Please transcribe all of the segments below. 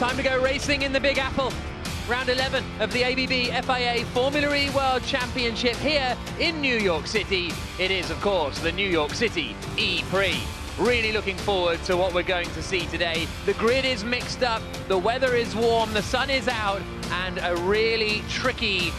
Time to go racing in the Big Apple. Round 11 of the ABB FIA Formula E World Championship here in New York City. It is, of course, the New York City E-Prix. Really looking forward to what we're going to see today. The grid is mixed up, the weather is warm, the sun is out, and a really tricky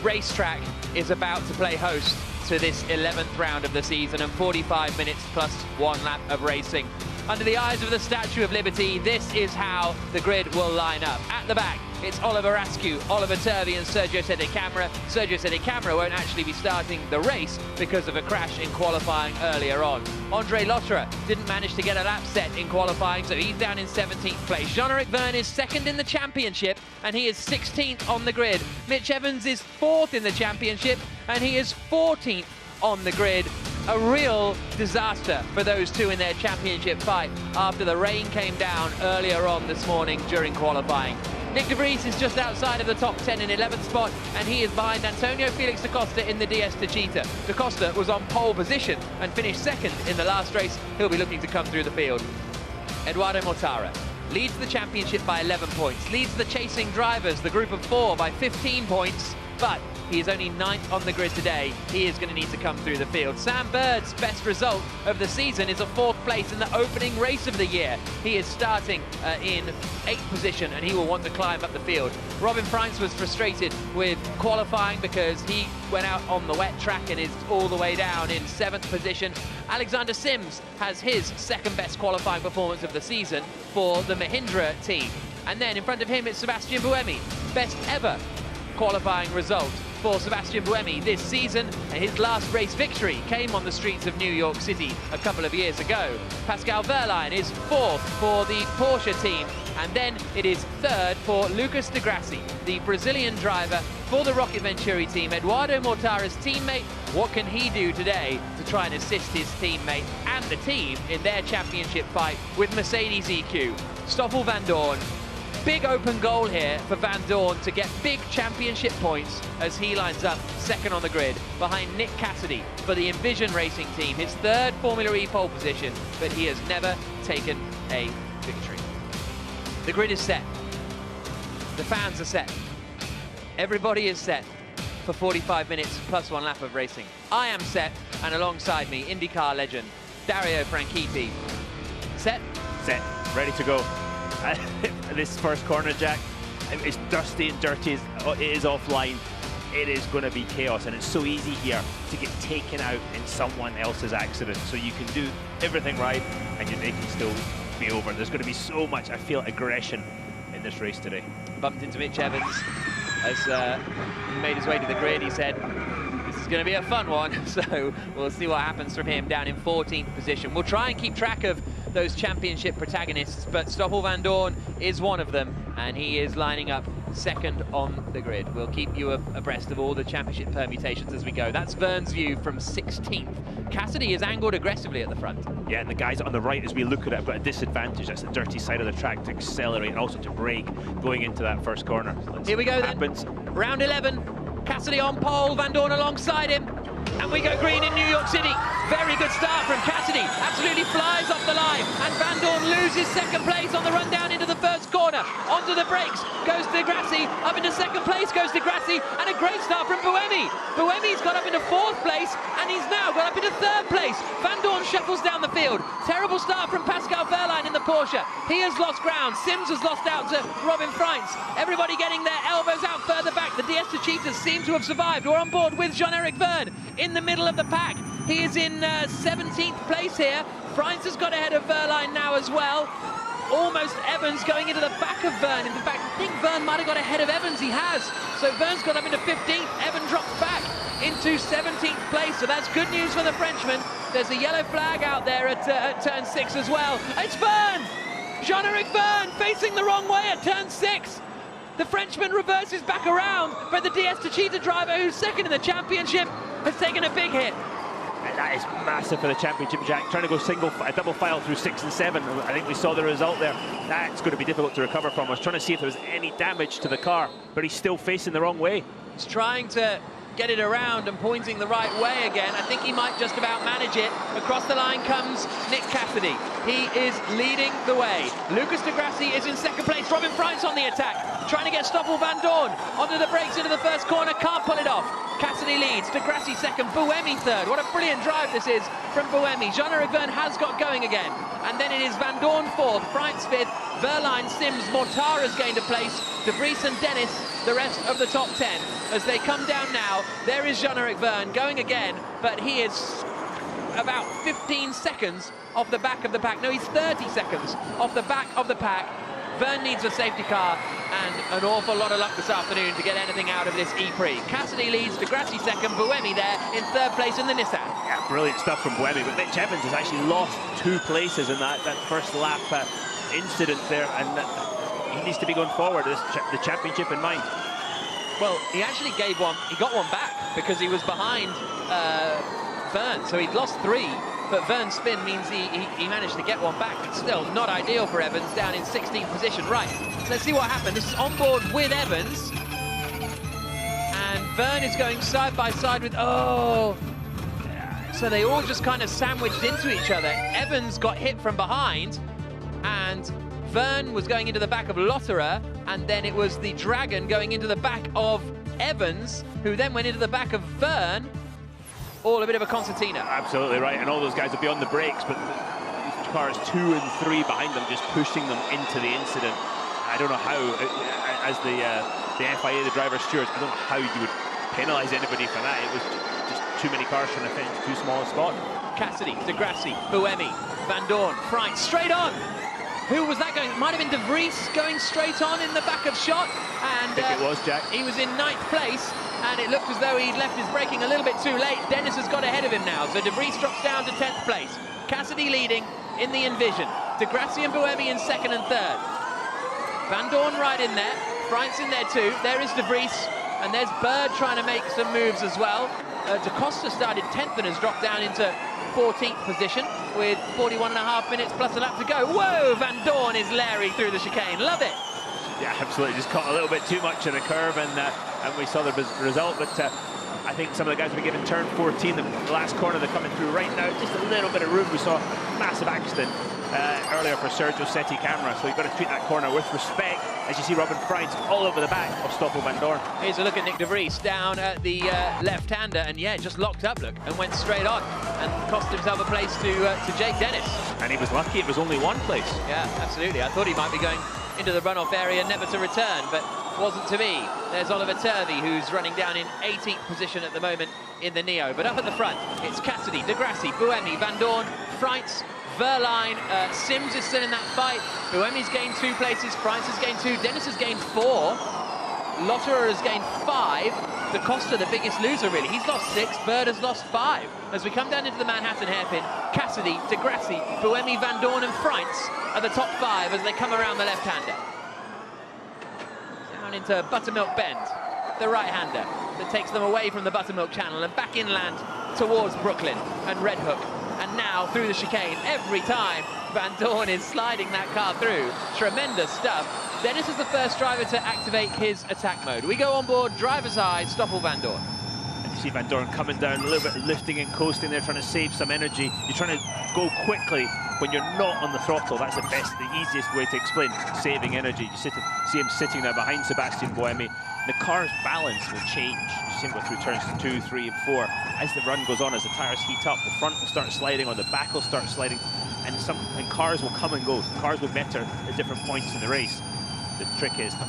racetrack is about to play host to this 11th round of the season and 45 minutes plus 1 lap of racing. Under the eyes of the Statue of Liberty, this is how the grid will line up. At the back, it's Oliver Askew, Oliver Turvey and Sergio Sette Camara. Sergio Sette Camara won't actually be starting the race because of a crash in qualifying earlier on. Andre Lotterer didn't manage to get a lap set in qualifying, so he's down in 17th place. Jean-Eric Vergne is second in the championship, and he is 16th on the grid. Mitch Evans is 4th in the championship, and he is 14th on the grid. A real disaster for those two in their championship fight after the rain came down earlier on this morning during qualifying. Nick De Vries is just outside of the top 10 in 11th spot, and he is behind Antonio Felix da Costa in the DS Techeetah. Da Costa was on pole position and finished second in the last race. He'll be looking to come through the field. Edoardo Mortara leads the championship by 11 points, leads the chasing drivers, the group of 4, by 15 points, but he is only 9th on the grid today. He is going to need to come through the field. Sam Bird's best result of the season is a 4th place in the opening race of the year. He is starting in 8th position, and he will want to climb up the field. Robin Freins was frustrated with qualifying because he went out on the wet track and is all the way down in 7th position. Alexander Sims has his 2nd best qualifying performance of the season for the Mahindra team. And then in front of him, it's Sebastian Buemi, best ever qualifying result for Sebastian Buemi this season, and his last race victory came on the streets of New York City a couple of years ago. Pascal Wehrlein is 4th for the Porsche team, and then it is 3rd for Lucas de Grassi, the Brazilian driver for the Rocket Venturi team. Edoardo Mortara's teammate, what can he do today to try and assist his teammate and the team in their championship fight with Mercedes EQ? Stoffel Vandoorne. Big open goal here for Vandoorne to get big championship points as he lines up 2nd on the grid behind Nick Cassidy for the Envision Racing team, his 3rd Formula E pole position, but he has never taken a victory. The grid is set. The fans are set. Everybody is set for 45 minutes plus 1 lap of racing. I am set, and alongside me, IndyCar legend Dario Franchitti. Set? Set. Ready to go. This first corner, Jack, it's dusty and dirty, it is offline. It is going to be chaos, and it's so easy here to get taken out in someone else's accident. So you can do everything right, and they can still be over. There's going to be so much, I feel, aggression in this race today. Bumped into Mitch Evans as he made his way to the grid. He said, "This is going to be a fun one," so we'll see what happens from him down in 14th position. We'll try and keep track of those championship protagonists, but Stoffel Vandoorne is one of them, and he is lining up 2nd on the grid. We'll keep you abreast of all the championship permutations as we go. That's Vergne's view from 16th. Cassidy is angled aggressively at the front. Yeah, and the guys on the right, as we look at it, have got a disadvantage. That's the dirty side of the track to accelerate and also to brake going into that first corner. Here we go then. Round 11. Cassidy on pole, Vandoorne alongside him. And we go green in New York City. Very good start from Cassidy. Absolutely flies off the line. And Vandoorne loses 2nd place on the run down into the 1st corner. Onto the brakes goes de Grassi. Up into 2nd place goes de Grassi. And a great start from Buemi. Buemi's got up into 4th place, and he's now got up into 3rd place. Vandoorne shuffles down the field. Terrible start from Pascal Wehrlein in the Porsche. He has lost ground. Sims has lost out to Robin Freins. Everybody getting their elbows out further back. The DS Techeetahs seem to have survived. We're on board with Jean-Eric Vergne in the middle of the pack. He is in 17th place here. Freins has got ahead of Wehrlein now as well. Almost Evans going into the back of Vergne. In fact, I think Vergne might have got ahead of Evans. He has. So Vergne's got up into 15th. Evans drops back into 17th place. So that's good news for the Frenchman. There's a yellow flag out there at turn 6 as well. It's Vergne! Jean-Eric Vergne facing the wrong way at turn 6. The Frenchman reverses back around, but the DS Techeetah driver, who's 2nd in the championship, has taken a big hit. And that is massive for the championship, Jack. Trying to go a double file through 6 and 7. I think we saw the result there. That's going to be difficult to recover from. I was trying to see if there was any damage to the car, but he's still facing the wrong way. He's trying to get it around and pointing the right way again. I think he might just about manage it. Across the line comes Nick Cassidy. He is leading the way. Lucas de Grassi is in second place. Robin Freins on the attack, trying to get Stoffel van Dorn onto the brakes into the first corner, can't pull it off. Cassidy leads, de Grassi second, Buemi third. What a brilliant drive this is from Buemi. Jean-Eric Verne has got going again. And then it is Van Dorn fourth, Freins fifth, Verline, Sims, Mortara's gained a place, De Vries and Dennis the rest of the top 10. As they come down now, there is Jean-Eric Verne going again, but he is about 15 seconds off the back of the pack. No, he's 30 seconds off the back of the pack. Verne needs a safety car and an awful lot of luck this afternoon to get anything out of this E-Prix. Cassidy leads, de Grassi second, Buemi there in third place in the Nissan. Yeah, brilliant stuff from Buemi, but Mitch Evans has actually lost 2 places in that first lap incident there, and he needs to be going forward, the championship in mind. Well, he actually got one back because he was behind Verne, so he'd lost 3. But Verne's spin means he managed to get one back. It's still not ideal for Evans, down in 16th position. Right, let's see what happened. This is on board with Evans. And Verne is going side by side with, oh. So they all just kind of sandwiched into each other. Evans got hit from behind, and Verne was going into the back of Lotterer, and then it was the Dragon going into the back of Evans, who then went into the back of Verne. All a bit of a concertina. Absolutely right, and all those guys will be on the brakes, but these cars 2 and 3 behind them, just pushing them into the incident. I don't know how, as the FIA, the driver stewards, I don't know how you would penalise anybody for that. It was just too many cars trying to fit into too small a spot. Cassidy, de Grassi, Buemi, Van Dorn, Freins, straight on. Who was that going? It might have been De Vries going straight on in the back of shot. And I think it was, Jack. He was in 9th place, and it looked as though he'd left his braking a little bit too late. Dennis has got ahead of him now, so De Vries drops down to 10th place. Cassidy leading in the Envision. De Grassi and Buemi in second and third. Van Dorn right in there. Freins in there too. There is De Vries, and there's Bird trying to make some moves as well. De Costa started 10th and has dropped down into 14th position with 41.5 minutes plus a lap to go. Whoa, Van Dorn is Larry through the chicane. Love it. Yeah, absolutely. Just caught a little bit too much in the curve, and we saw the result. But I think some of the guys will be given turn 14, the last corner they're coming through right now. Just a little bit of room. We saw a massive accident earlier for Sergio Setti Camera, so you've got to treat that corner with respect. As you see Robin Freins all over the back of Stoffel van Dorn. Here's a look at Nick De Vries down at the left-hander, and yeah, just locked up, look, and went straight on and cost himself a place to Jake Dennis. And he was lucky it was only 1 place. Yeah, absolutely. I thought he might be going into the runoff area, never to return, but wasn't to be. There's Oliver Turvey, who's running down in 18th position at the moment in the Neo. But up at the front, it's Cassidy, de Grassi, Buemi, Van Dorn, Freins, Verline, Sims is still in that fight. Buemi's gained 2 places, Freins has gained 2, Dennis has gained 4, Lotterer has gained 5, De Costa the biggest loser really, he's lost 6, Bird has lost 5. As we come down into the Manhattan hairpin, Cassidy, de Grassi, Buemi, Van Dorn and Freins are the top 5 as they come around the left-hander. Down into Buttermilk Bend, the right-hander that takes them away from the Buttermilk Channel and back inland towards Brooklyn and Red Hook. And now through the chicane, every time Van Dorn is sliding that car through. Tremendous stuff. Dennis is the first driver to activate his attack mode. We go on board, driver's side, Stoffel van Dorn. And you see Van Dorn coming down, a little bit lifting and coasting there, trying to save some energy. You're trying to go quickly when you're not on the throttle. That's the easiest way to explain saving energy. You see him sitting there behind Sebastian Buemi. The car's balance will change. You see him go through turns 2, 3, and 4. As the run goes on, as the tires heat up, the front will start sliding or the back will start sliding, and cars will come and go. Cars will better at different points in the race. The trick is to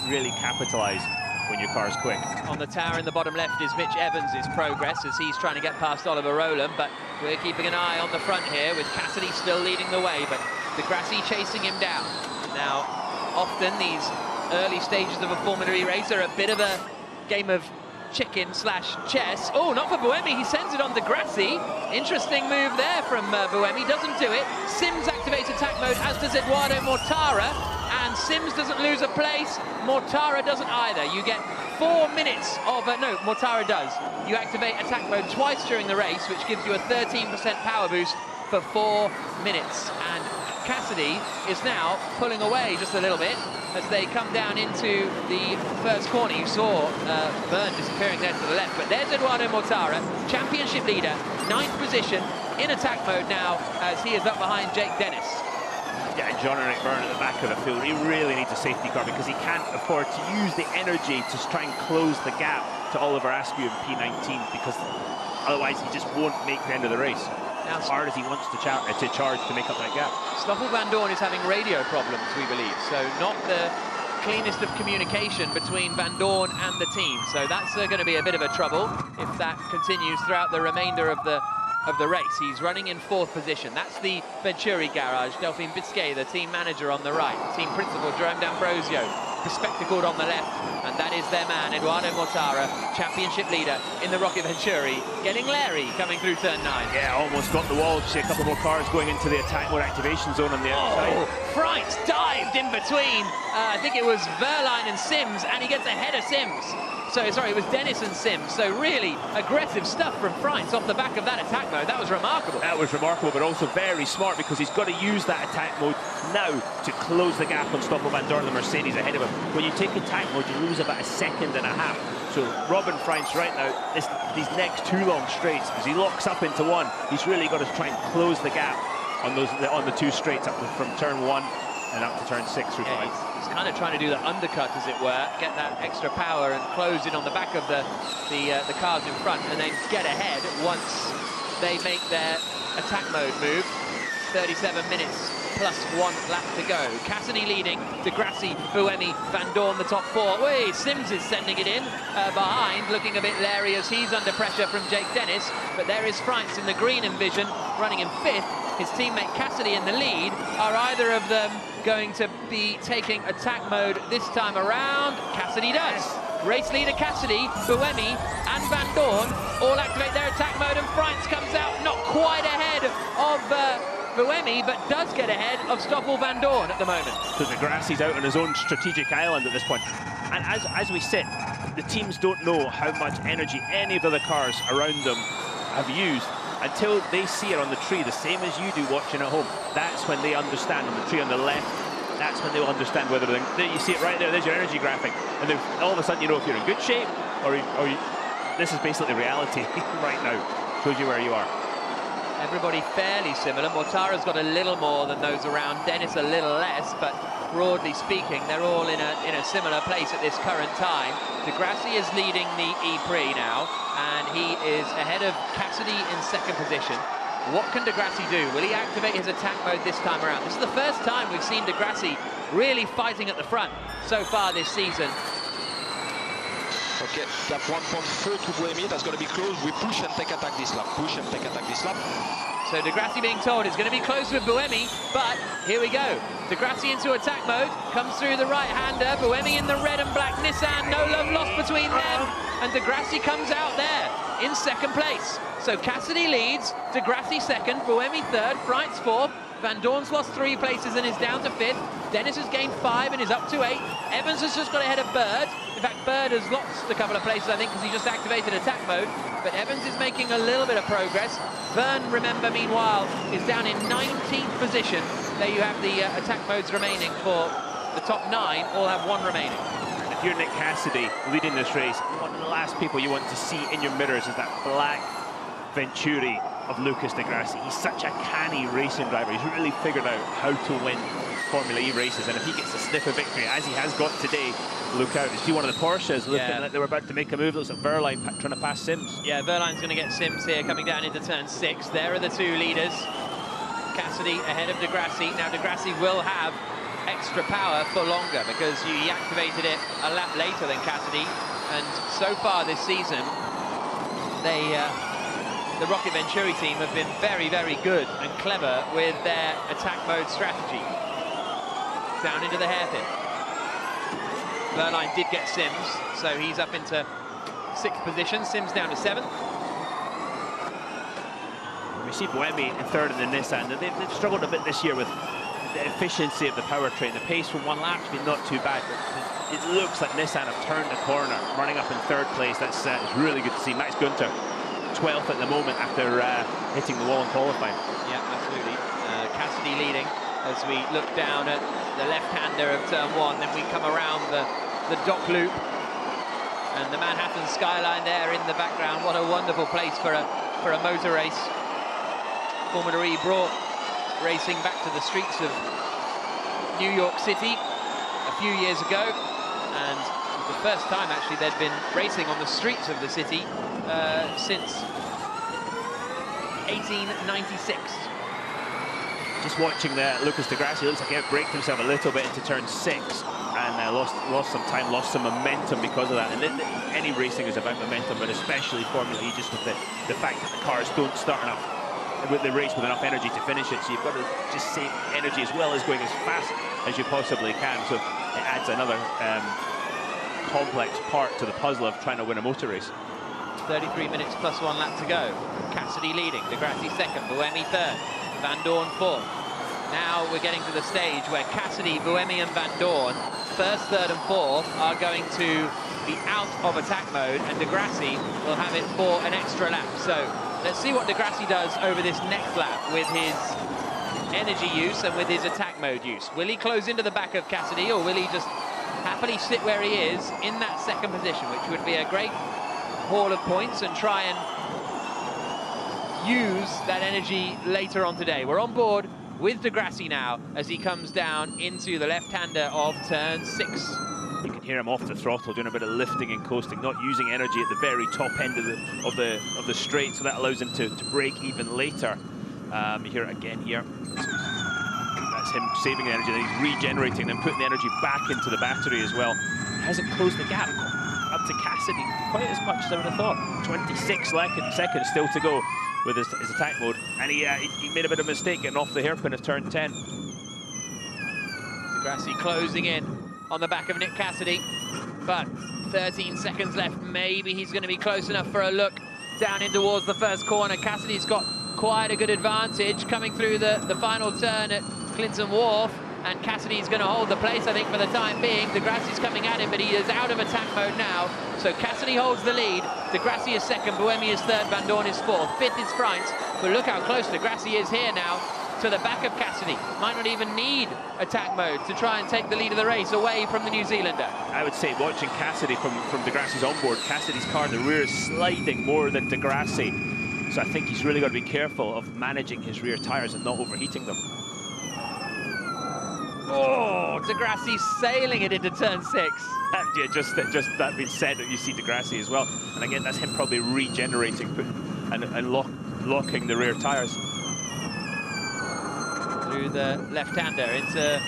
really capitalise when your car's quick. On the tower in the bottom left is Mitch Evans' progress as he's trying to get past Oliver Rowland, but we're keeping an eye on the front here with Cassidy still leading the way, but de Grassi chasing him down. Now, often these early stages of a Formula E race are a bit of a game of chicken/chess. Oh, not for Buemi, he sends it on de Grassi. Interesting move there from Buemi, doesn't do it. Sims activates attack mode, as does Eduardo Mortara, and Sims doesn't lose a place, Mortara doesn't either. You get 4 minutes of, no, Mortara does. You activate attack mode twice during the race, which gives you a 13% power boost for 4 minutes. And Cassidy is now pulling away just a little bit as they come down into the first corner. You saw Byrne disappearing there to the left, but there's Eduardo Mortara, championship leader, 9th position, in attack mode now as he is up behind Jake Dennis. Yeah, and John-Eric Byrne at the back of the field, he really needs a safety car because he can't afford to use the energy to try and close the gap to Oliver Askew in P19 because otherwise he just won't make the end of the race. Now, as hard as he wants to charge to make up that gap. Stoffel Vandoorne is having radio problems, we believe, so not the cleanest of communication between Vandoorne and the team. So that's going to be a bit of a trouble if that continues throughout the remainder of the race. He's running in 4th position. That's the Venturi garage. Delphine Biscay, the team manager, on the right. Team principal Jerome D'Ambrosio, bespectacled on the left, and that is their man, Eduardo Mortara, championship leader in the Rocket Venturi, getting Larry coming through turn 9. Yeah, almost got the wall. See a couple more cars going into the attack mode activation zone on the outside. Oh, Freitz dived in between, I think it was Verline and Sims, and he gets ahead of Sims. So, sorry, it was Dennis and Sims. So really aggressive stuff from Freitz off the back of that attack mode. That was remarkable. That was remarkable, but also very smart because he's got to use that attack mode now to close the gap on Stoffel Vandoorne, the Mercedes ahead of him. When you take attack mode, you lose about 1.5 seconds. So Robin Freitz right now, these next 2 long straights, as he locks up into one, he's really got to try and close the gap on the 2 straights up from turn 1 and up to turn 6 through 5. He's kind of trying to do the undercut, as it were, get that extra power and close in on the back of the cars in front, and then get ahead once they make their attack mode move. 37 minutes plus 1 lap to go. Cassidy leading, Degrassi, Buemi, Vandoorne the top 4. Wait, Sims is sending it in behind, looking a bit leery as he's under pressure from Jake Dennis, but there is Freitz in the green Envision, running in 5th. His teammate Cassidy in the lead. Are either of them going to be taking attack mode this time around? Cassidy does. Race leader Cassidy, Buemi and Vandoorne all activate their attack mode, and Freitz comes out not quite ahead of Buemi, but does get ahead of Stoffel Vandoorne at the moment. So Degrassi's out on his own strategic island at this point. And as we sit, the teams don't know how much energy any of the other cars around them have used until they see it on the tree, the same as you do watching at home. That's when they understand. On the tree on the left, that's when they'll understand whether you see it right there. There's your energy graphic, and then all of a sudden you know if you're in good shape or this is basically reality right now. Shows you where you are. Everybody fairly similar. Mortara's got a little more than those around, Dennis a little less, but broadly speaking, they're all in a similar place at this current time. Degrassi is leading the E-Prix now, and he is ahead of Cassidy in 2nd position. What can Degrassi do? Will he activate his attack mode this time around? This is the first time we've seen Degrassi really fighting at the front so far this season. Okay, gap 1.4 to Buemi, that's going to be close. We push and take attack this lap. Push and take attack this lap. So Degrassi being told it's going to be close with Buemi, but here we go. Degrassi into attack mode, comes through the right-hander, Buemi in the red and black Nissan, no love lost between them, and Degrassi comes out there in 2nd place. So Cassidy leads, Degrassi 2nd, Buemi 3rd, Freitz 4th, Vandoorne's lost 3 places and is down to 5th, Dennis has gained 5 and is up to 8, Evans has just got ahead of Bird. In fact, Bird has lost a couple of places, I think, because he just activated attack mode, but Evans is making a little bit of progress. Verne, remember, meanwhile, is down in 19th position. There you have the attack modes remaining for the top 9, all have 1 remaining. And if you're Nick Cassidy leading this race, one of the last people you want to see in your mirrors is that black Venturi of Lucas Degrassi. He's such a canny racing driver. He's really figured out how to win Formula E races, and if he gets a sniff of victory, as he has got today, look out. You see one of the Porsches looking like they were about to make a move. Looks like Verline trying to pass Sims. Yeah, Verline's going to get Sims here, coming down into turn 6. There are the 2 leaders. Cassidy ahead of Degrassi. Now Degrassi will have extra power for longer because he activated it a lap later than Cassidy, and so far this season, the Rocket Venturi team have been very, very good and clever with their attack mode strategy. Down into the hairpin. Verline did get Sims, so he's up into 6th position. Sims down to 7th. We see Buemi in 3rd in the Nissan. They've struggled a bit this year with the efficiency of the powertrain. The pace from one lap's been not too bad, but it looks like Nissan have turned the corner, running up in 3rd place. That's really good to see. Max Günther, 12th at the moment after hitting the wall in qualifying. Yeah, absolutely. Cassidy leading. as we look down at the left-hander of turn 1. Then we come around the dock loop, and the Manhattan skyline there in the background. What a wonderful place for a motor race. FormulaE brought racing back to the streets of New York City a few years ago, and it was the first time actually they'd been racing on the streets of the city since 1896. Just watching there, Lucas Di Grassi looks like he outbraked himself a little bit into turn 6 and lost some time, lost some momentum because of that. And any racing is about momentum, but especially Formula E, just with the fact that the cars don't start enough with the race with enough energy to finish it. So you've got to just save energy as well as going as fast as you possibly can. So it adds another complex part to the puzzle of trying to win a motor race. 33 minutes plus 1 lap to go. Cassidy leading, Di Grassi second, Buemi third, Van Dorn fourth. Now we're getting to the stage where Cassidy, Buemi and Van Dorn, first, third and fourth, are going to be out of attack mode, and Di Grassi will have it for an extra lap. So let's see what Di Grassi does over this next lap with his energy use and with his attack mode use. Will he close into the back of Cassidy, or will he just happily sit where he is in that second position, which would be a great haul of points, and try and use that energy later on today? We're on board with Di Grassi now as he comes down into the left-hander of turn 6. You can hear him off the throttle doing a bit of lifting and coasting, not using energy at the very top end of the straight, so that allows him to brake even later. You hear it again here. That's him saving energy, then he's regenerating, then putting the energy back into the battery as well. He hasn't closed the gap up to Cassidy quite as much as I would have thought. 26 seconds still to go with his attack mode, and he made a bit of a mistake getting off the hairpin of turn 10. Di Grassi closing in on the back of Nick Cassidy, but 13 seconds left. Maybe he's going to be close enough for a look down in towards the first corner. Cassidy's got quite a good advantage coming through the final turn at Clinton Wharf, and Cassidy's going to hold the place, I think, for the time being. Di Grassi's coming at him, but he is out of attack mode now. So Cassidy holds the lead. Di Grassi is second, Buemi is third, Van Dorn is fourth, fifth is Freins. But look how close Di Grassi is here now to the back of Cassidy. Might not even need attack mode to try and take the lead of the race away from the New Zealander. I would say, watching Cassidy from Di Grassi's onboard, Cassidy's car in the rear is sliding more than Di Grassi. So I think he's really got to be careful of managing his rear tyres and not overheating them. Oh, Di Grassi sailing it into turn 6. Yeah, just that being said, you see Di Grassi as well. And again, that's him probably regenerating and locking the rear tyres. Through the left-hander into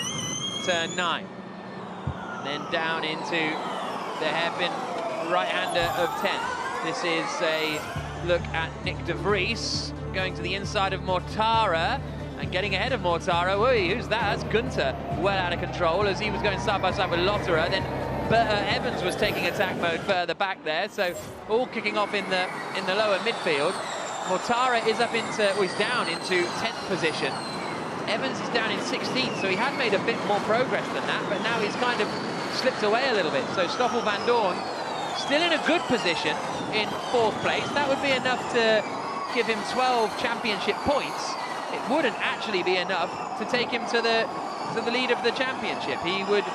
turn 9. And then down into the hairpin right-hander of 10. This is a look at Nick de Vries going to the inside of Mortara and getting ahead of Mortara. Oi, who's that? That's Gunter, well out of control as he was going side by side with Lotterer. Then Evans was taking attack mode further back there, so all kicking off in the lower midfield. Mortara is up into, well, he's down into 10th position. Evans is down in 16th, so he had made a bit more progress than that, but now he's kind of slipped away a little bit. So Stoffel Van Dorn still in a good position in 4th place. That would be enough to give him 12 championship points. It wouldn't actually be enough to take him to the lead of the championship. He would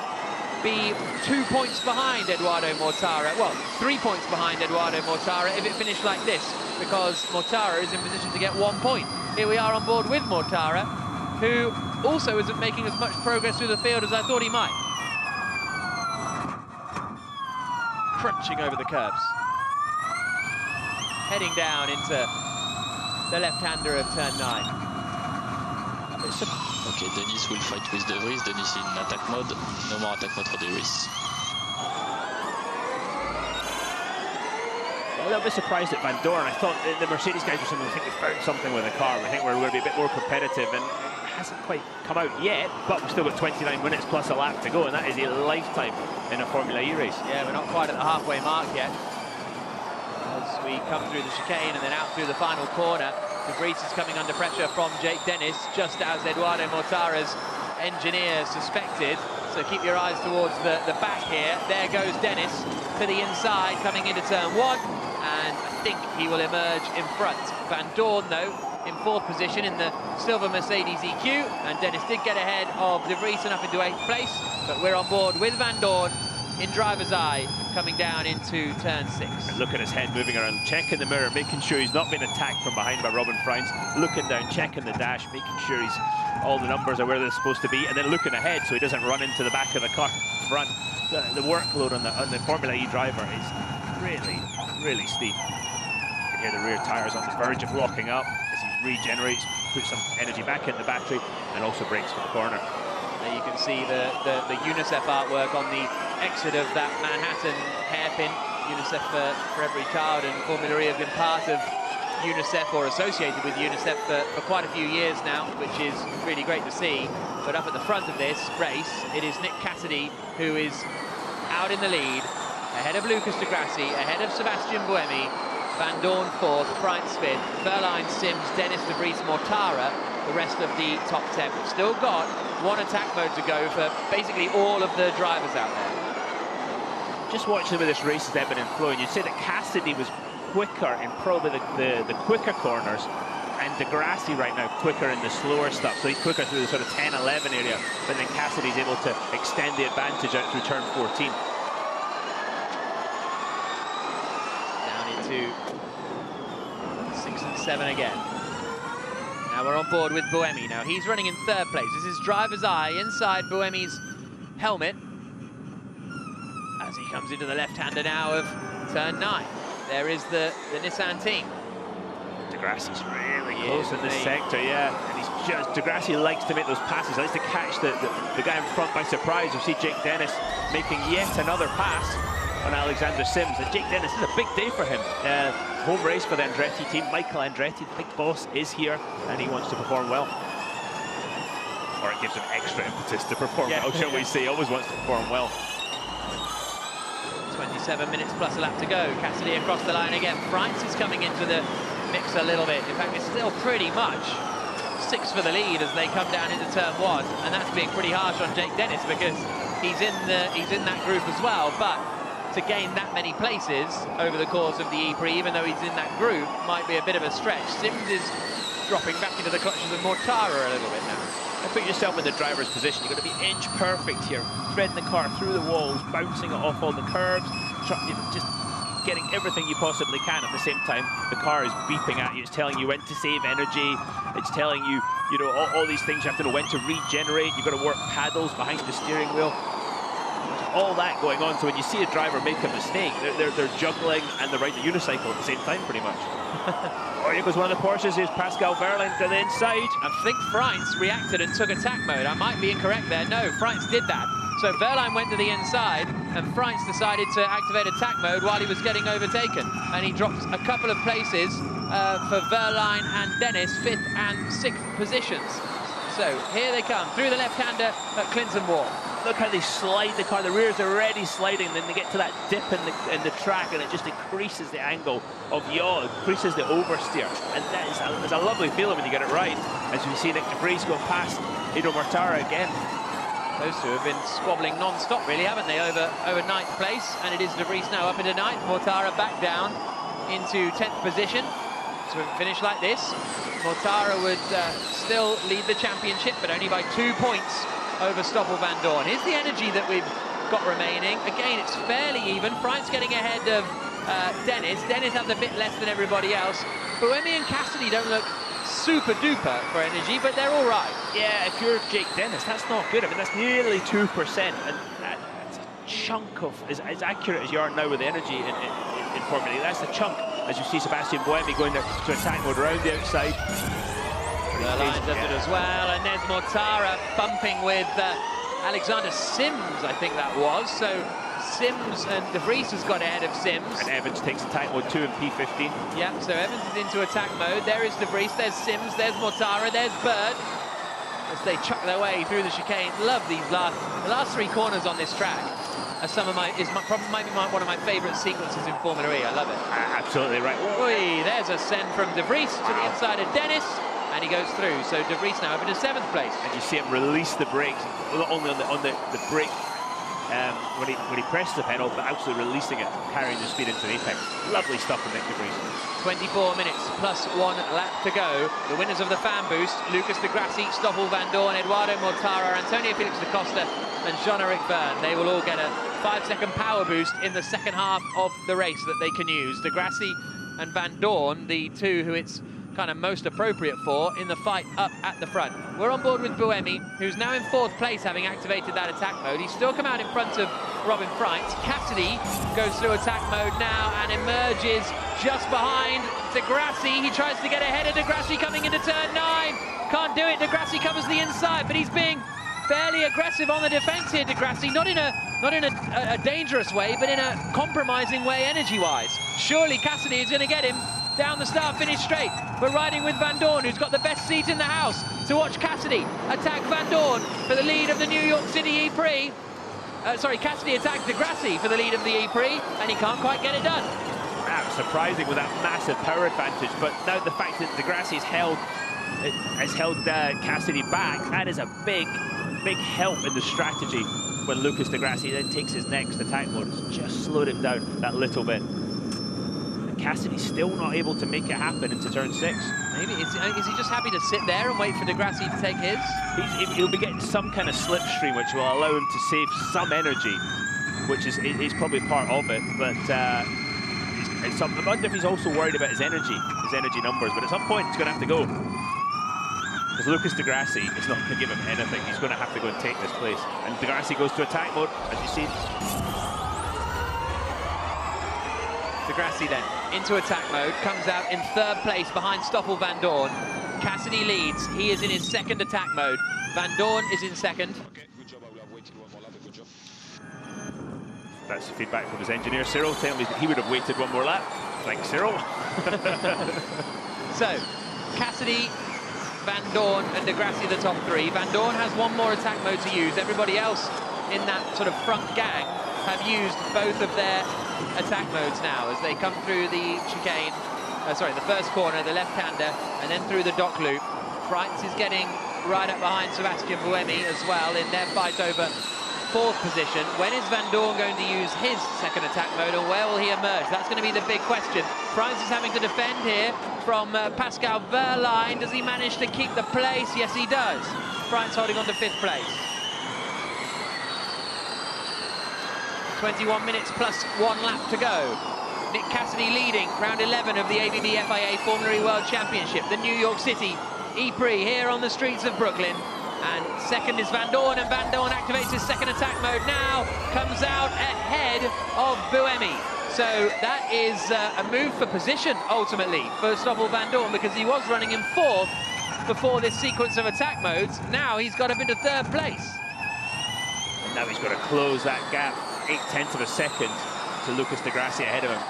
be 2 points behind Eduardo Mortara. Well, 3 points behind Eduardo Mortara if it finished like this, because Mortara is in position to get 1 point. Here we are on board with Mortara, who also isn't making as much progress through the field as I thought he might. Crunching over the curbs. Heading down into the left-hander of turn 9. Okay, Dennis will fight with De Vries. Dennis in attack mode. No more attack mode for De Vries. A little bit surprised at Van Dorn. I thought the Mercedes guys were saying, we think we found something with the car. We think we're going to be a bit more competitive, and it hasn't quite come out yet, but we've still got 29 minutes plus a lap to go, and that is a lifetime in a Formula E race. Yeah, we're not quite at the halfway mark yet. As we come through the chicane and then out through the final corner, De Vries is coming under pressure from Jake Dennis, just as Eduardo Mortara's engineer suspected. So keep your eyes towards the back here. There goes Dennis to the inside, coming into turn 1, and I think he will emerge in front. Van Dorn, though, in 4th position in the silver Mercedes EQ, and Dennis did get ahead of De Vries and up into 8th place, but we're on board with Van Dorn in driver's eye coming down into turn 6. And look at his head moving around, checking the mirror, making sure he's not being attacked from behind by Robin Freins, looking down, checking the dash, making sure all the numbers are where they're supposed to be, and then looking ahead so he doesn't run into the back of the car front. The workload on the Formula E driver is really steep. You can hear the rear tyres on the verge of locking up as he regenerates, puts some energy back in the battery, and also brakes for the corner. There you can see the UNICEF artwork on the exit of that Manhattan hairpin. UNICEF for every child, and Formula E have been part of UNICEF or associated with UNICEF for quite a few years now, which is really great to see. But up at the front of this race, it is Nick Cassidy who is out in the lead, ahead of Lucas de Grassi, ahead of Sebastian Buemi, Van Dorn 4th, Freins 5th, Verline, Sims, Dennis, De Vries, Mortara, the rest of the top 10. We've still got one attack mode to go for basically all of the drivers out there. Just watching where this race has ebbing and flowing, you'd say that Cassidy was quicker in probably the quicker corners, and De Grassi right now quicker in the slower stuff, so he's quicker through the sort of 10-11 area, but then Cassidy's able to extend the advantage out through turn 14. Down into 6 and 7 again. Now we're on board with Buemi. Now he's running in 3rd place. This is driver's eye inside Buemi's helmet as he comes into the left-hander now of turn 9. There is the Nissan team. De Grassi's really close in this sector, yeah. And he's just, De Grassi likes to make those passes, likes to catch the guy in front by surprise. You see Jake Dennis making yet another pass on Alexander Sims. And Jake Dennis, is a big day for him. Home race for the Andretti team. Michael Andretti, the big boss, is here, and he wants to perform well. Or it gives him extra impetus to perform well, shall we say. He always wants to perform well. 27 minutes plus a lap to go. Cassidy across the line again. Freins is coming into the mix a little bit. In fact, it's still pretty much 6 for the lead as they come down into turn 1, and that's being pretty harsh on Jake Dennis because he's in that group as well. But to gain that many places over the course of the E-Prix, even though he's in that group, might be a bit of a stretch. Sims is dropping back into the clutches of Mortara a little bit now. And put yourself in the driver's position. You've got to be inch perfect here, threading the car through the walls, bouncing it off all the curbs, just getting everything you possibly can. At the same time, the car is beeping at you. It's telling you when to save energy. It's telling you, all these things. You have to know when to regenerate. You've got to work paddles behind the steering wheel. All that going on. So when you see a driver make a mistake, they're juggling and they're riding the unicycle at the same time, pretty much. Oh, here goes one of the Porsches. Here's Pascal Verlaine to the inside. I think Freins reacted and took attack mode. I might be incorrect there. No, Freins did that. So Verlaine went to the inside, and Freins decided to activate attack mode while he was getting overtaken. And he dropped a couple of places for Verlaine and Dennis, 5th and 6th positions. So here they come, through the left-hander at Clinton Wall. Look how they slide the car. The rear's already sliding, and then they get to that dip in the track, and it just increases the angle of yaw, increases the oversteer. And that is a lovely feeling when you get it right. As we see Nick De Vries go past Ido Mortara again. Those two have been squabbling non-stop, really, haven't they, over 9th place. And it is De Vries now up into 9th. Mortara back down into 10th position. So if it finished like this, Mortara would still lead the championship, but only by 2 points over Stoffel Van Dorn. Here's the energy that we've got remaining. Again, it's fairly even. Freins getting ahead of Dennis. Dennis has a bit less than everybody else. Buemi and Cassidy don't look super duper for energy, but they're all right. Yeah, if you're Jake Dennis, that's not good. I mean, that's nearly 2%, and that's a chunk of, as accurate as you are now with the energy in Formula E, that's a chunk. As you see Sebastian Buemi going there to attack mode around the outside. Verlaine does it as well, and there's Mortara bumping with Alexander Sims, I think that was. So Sims and De Vries has got ahead of Sims. And Evans takes attack mode 2 in P15. Yeah, so Evans is into attack mode. There is De Vries, there's Sims, there's Mortara, there's Bird. As they chuck their way through the chicane. Love these the last 3 corners on this track. Some of might be one of my favourite sequences in Formula E. I love it. Absolutely right. Oi, there's a send from De Vries to the inside of Dennis, and he goes through. So De Vries now up into 7th place. And you see him release the brakes, not only on the brake when he presses the pedal, but absolutely releasing it, carrying the speed into the apex. Lovely stuff from NewYorkEprix. 24 minutes plus 1 lap to go. The winners of the fan boost: Lucas de Grassi, Stoffel Vandoorne, Eduardo Mortara, Antonio Felix da Costa, and Jean-Eric Vergne. They will all get a 5-second power boost in the second half of the race that they can use. De Grassi and Vandoorne, the two who it's kind of most appropriate for in the fight up at the front. We're on board with Buemi, who's now in 4th place, having activated that attack mode. He's still come out in front of Robin Freitz. Cassidy goes through attack mode now and emerges just behind de Grassi. He tries to get ahead of de Grassi coming into turn 9. Can't do it. De Grassi covers the inside, but he's being fairly aggressive on the defense here, de Grassi. Not in a dangerous way, but in a compromising way energy-wise. Surely Cassidy is going to get him down the start-finish straight, but riding with Vandoorne, who's got the best seat in the house to watch Cassidy attack Vandoorne for the lead of the New York City E-Prix. Cassidy attacks de Grassi for the lead of the E-Prix, and he can't quite get it done. That's surprising with that massive power advantage, but now the fact that de Grassi has held Cassidy back, that is a big help in the strategy when Lucas de Grassi then takes his next attack mode. It's just slowed him down that little bit. Cassidy's still not able to make it happen into turn 6. Maybe is he just happy to sit there and wait for de Grassi to take his? He'll be getting some kind of slipstream which will allow him to save some energy, which is probably part of it. But I wonder if he's also worried about his energy numbers. But at some point, he's going to have to go, because Lucas de Grassi is not going to give him anything. He's going to have to go and take this place. And de Grassi goes to attack mode, as you see. De Grassi then into attack mode, comes out in 3rd place behind Stoffel Vandoorne. Cassidy leads. He is in his 2nd attack mode. Vandoorne is in 2nd. Okay, good job. I will have waited one more lap. Good job. That's the feedback from his engineer, Cyril, telling me that he would have waited one more lap. Thanks, Cyril. So, Cassidy, Vandoorne and de Grassi the top 3. Vandoorne has one more attack mode to use. Everybody else in that sort of front gang have used both of their attack modes now as they come through the chicane, the first corner, the left-hander, and then through the dock loop. Freitz is getting right up behind Sebastian Buemi as well in their fight over 4th position. When is Vandoorne going to use his 2nd attack mode, and where will he emerge? That's going to be the big question. Freitz is having to defend here from Pascal Wehrlein. Does he manage to keep the place? Yes, he does. Freitz holding on to 5th place. 21 minutes plus 1 lap to go. Nick Cassidy leading round 11 of the ABB FIA FormulaE World Championship, the New York City E-Prix here on the streets of Brooklyn. And 2nd is Vandoorne, and Vandoorne activates his 2nd attack mode now, comes out ahead of Buemi. So that is a move for position, ultimately, for Stoffel Vandoorne, because he was running in 4th before this sequence of attack modes. Now he's got up into 3rd place. And now he's got to close that gap, 0.8 of a second to Lucas de Grassi ahead of him.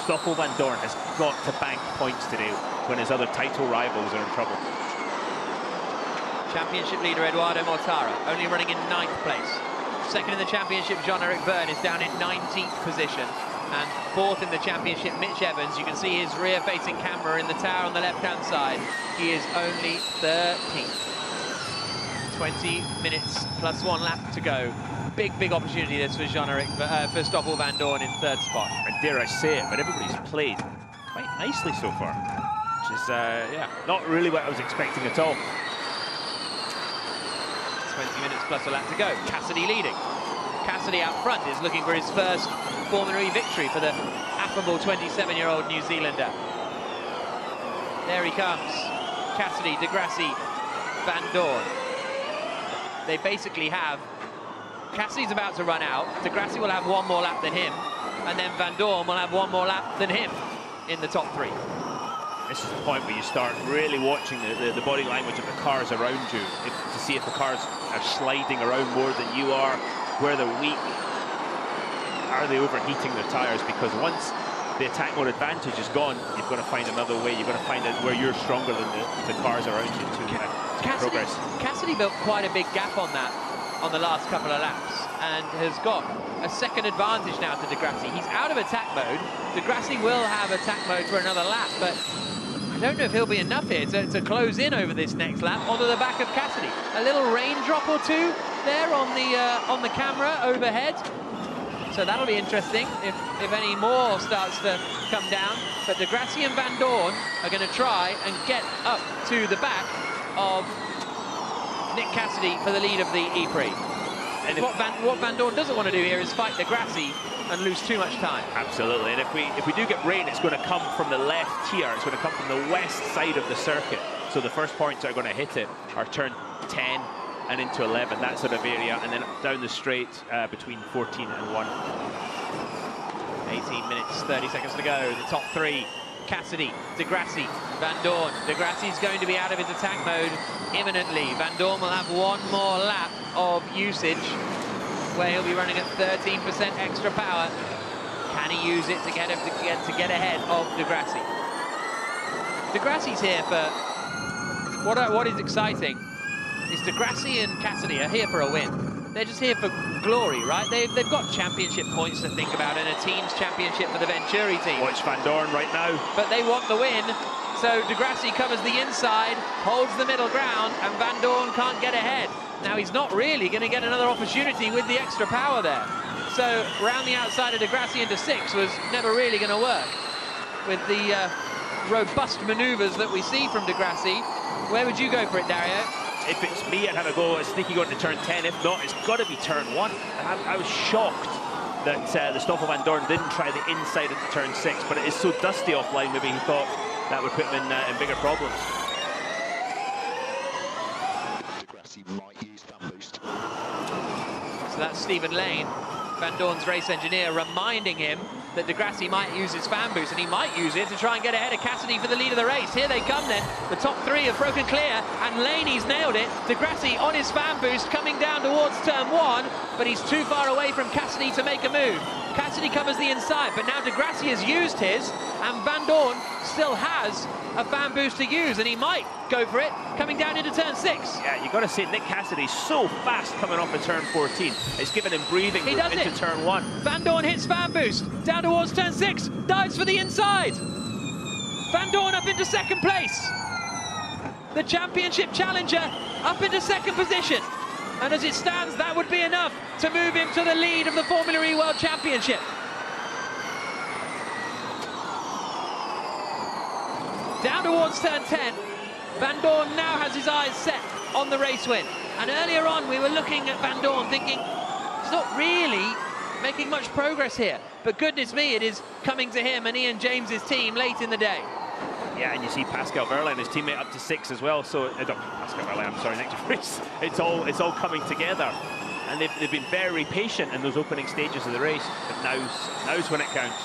Stoffel Vandoorne has got to bank points today when his other title rivals are in trouble. Championship leader Eduardo Mortara only running in 9th place. 2nd in the championship, Jean-Eric Vergne is down in 19th position. And 4th in the championship, Mitch Evans. You can see his rear-facing camera in the tower on the left-hand side. He is only 13th. 20 minutes plus 1 lap to go. Big opportunity this for Jean-Eric, for Stoffel Vandoorne in 3rd spot. And dare I say it, but everybody's played quite nicely so far, which is, not really what I was expecting at all. 20 minutes plus a lap to go. Cassidy leading. Cassidy out front is looking for his first FormulaE victory for the affable 27-year-old New Zealander. There he comes. Cassidy, de Grassi, Vandoorne. They basically have... Cassidy's about to run out. De Grassi will have one more lap than him, and then Vandoorne will have one more lap than him in the top 3. This is the point where you start really watching the body language of the cars around you to see if the cars are sliding around more than you are, where they're weak. Are they overheating their tyres? Because once the attack mode advantage is gone, you've got to find another way. You've got to find out where you're stronger than the cars around you to progress. Cassidy built quite a big gap on that on the last couple of laps and has got a 2nd advantage now to de Grassi. He's out of attack mode. De Grassi will have attack mode for another lap, but I don't know if he'll be enough here to close in over this next lap onto the back of Cassidy. A little raindrop or two there on the camera overhead. So that'll be interesting if any more starts to come down. But De Grassi and Van Dorn are going to try and get up to the back of Nick Cassidy for the lead of the E-Prix. And what Van Dorn doesn't want to do here is fight De Grassi and lose too much time. Absolutely, and if we do get rain, it's going to come from the left here. It's going to come from the west side of the circuit. So the first points that are going to hit it are turn 10 and into 11, that sort of area, and then down the straight between 14 and 1. 18 minutes, 30 seconds to go. The top three: Cassidy, De Grassi, Van Dorn. De Grassi's going to be out of his attack mode imminently. Van Dorn will have one more lap of usage where he'll be running at 13% extra power. Can he use it to get ahead of De Grassi? De Grassi's here for what is exciting is De Grassi and Cassidy are here for a win. They're just here for glory, right? They've got championship points to think about and a team's championship for the Venturi team. Watch Van Dorn right now. But they want the win, so De Grassi covers the inside, holds the middle ground, and Van Dorn can't get ahead. Now, he's not really going to get another opportunity with the extra power there. So, round the outside of De Grassi into 6 was never really going to work. With the robust manoeuvres that we see from De Grassi, where would you go for it, Dario? If it's me, I'd have a go at sneaky going to turn 10. If not, it's got to be turn 1. I was shocked that the Stoffel Van Dorn didn't try the inside into turn 6, but it is so dusty offline, maybe he thought that would put him in bigger problems. Might use fan boost. So that's Stephen Lane, Van Dorn's race engineer, reminding him that De Grassi might use his fan boost, and he might use it to try and get ahead of Cassidy for the lead of the race. Here they come then. The top three have broken clear, and Laney's nailed it. De Grassi on his fan boost coming down towards turn 1, but he's too far away from Cassidy to make a move. Cassidy covers the inside, but now De Grassi has used his, and Van Dorn still has a fan boost to use, and he might go for it coming down into turn 6. Yeah, you got to say Nick Cassidy's so fast coming off of turn 14. It's given him breathing room into turn 1. Van Dorn hits fan boost down towards turn 6, dives for the inside. Van Dorn up into second place. The championship challenger up into second position. And as it stands, that would be enough to move him to the lead of the Formula E World Championship. Down towards turn 10, Van Dorn now has his eyes set on the race win. And earlier on, we were looking at Van Dorn thinking, he's not really making much progress here. But goodness me, it is coming to him and Ian James's team late in the day. Yeah, and you see Pascal Verlaine, his teammate, up to 6 as well. So, Pascal Verlaine, I'm sorry, Nick de Vries. It's all coming together. And they've been very patient in those opening stages of the race. But now's when it counts.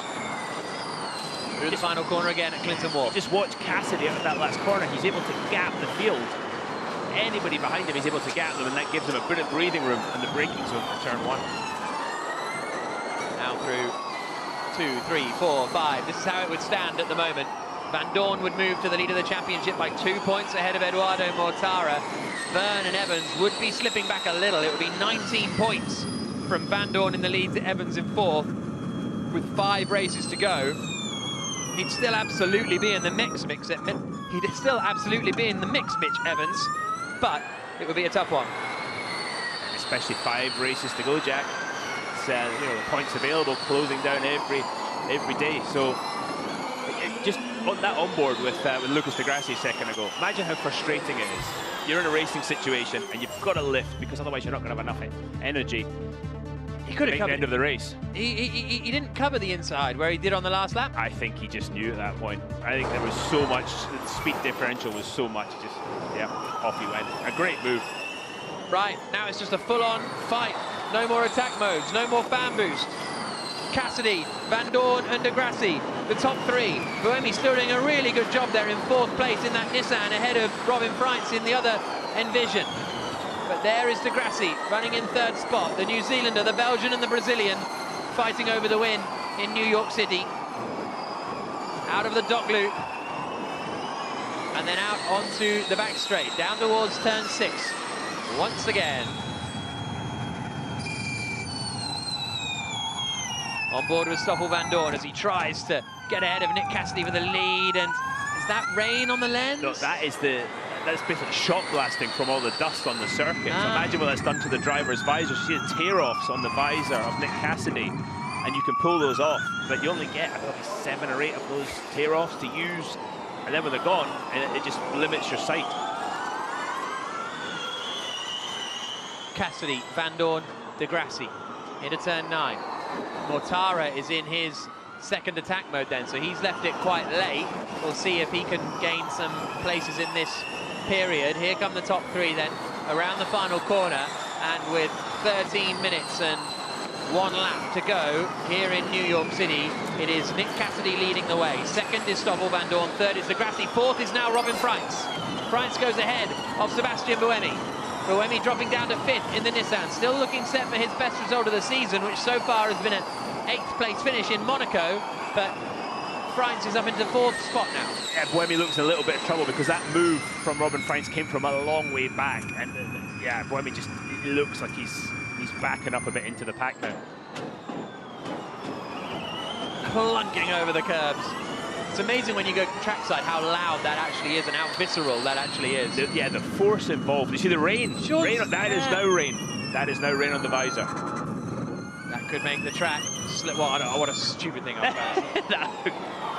Through the final corner again at Clinton Wharf. Just watch Cassidy out of that last corner. He's able to gap the field. Anybody behind him is able to gap them, and that gives him a bit of breathing room in the braking zone for turn 1. Now through 2, 3, 4, 5. This is how it would stand at the moment. Van Dorn would move to the lead of the championship by 2 points ahead of Eduardo Mortara. Byrne and Evans would be slipping back a little. It would be 19 points from Van Dorn in the lead to Evans in 4th. With 5 races to go, he'd still absolutely be in the mix, Mitch Evans, but it would be a tough one. Especially 5 races to go, Jack. It's, the points available closing down every day. So just on that onboard with Lucas de Grassi a second ago. Imagine how frustrating it is. You're in a racing situation and you've got to lift because otherwise you're not going to have enough energy. He could have covered the end of the race. He didn't cover the inside where he did on the last lap. I think he just knew at that point. I think there was so much, the speed differential was so much, just, yeah, off he went. A great move. Right, now it's just a full-on fight. No more attack modes, no more fan boost. Cassidy, Van Dorn and de Grassi, the top 3. Buemi still doing a really good job there in 4th place in that Nissan ahead of Robin Freitz in the other Envision. But there is de Grassi running in 3rd spot. The New Zealander, the Belgian and the Brazilian fighting over the win in New York City. Out of the dock loop. And then out onto the back straight, down towards turn 6. Once again. On board with Stoffel Van Dorn as he tries to get ahead of Nick Cassidy for the lead. And is that rain on the lens? No, that is the that's basically shot blasting from all the dust on the circuit. So imagine what that's done to the driver's visor. You see the tear-offs on the visor of Nick Cassidy, and you can pull those off, but you only get probably 7 or 8 of those tear-offs to use, and then when they're gone, it just limits your sight. Cassidy, Van Dorn, De Grassi into turn 9. Mortara is in his second attack mode then, so he's left it quite late. We'll see if he can gain some places in this period. Here come the top 3 then, around the final corner, and with 13 minutes and 1 lap to go here in New York City, it is Nick Cassidy leading the way. Second is Stoffel Van Dorn, third is De Grassi, fourth is now Robin Freins. Freins goes ahead of Sebastian Buemi. Buemi dropping down to 5th in the Nissan, still looking set for his best result of the season, which so far has been an 8th place finish in Monaco, but Freins is up into 4th spot now. Yeah, Buemi looks in a little bit of trouble because that move from Robin Freins came from a long way back, and yeah, Buemi just looks like he's backing up a bit into the pack now. Clunking over the curbs. It's amazing when you go trackside how loud that actually is and how visceral that actually is. Yeah, the force involved. You see the rain? Sure, Rain, that is now rain. That is now rain on the visor. That could make the track slip. Well, I don't know, what a stupid thing I've found.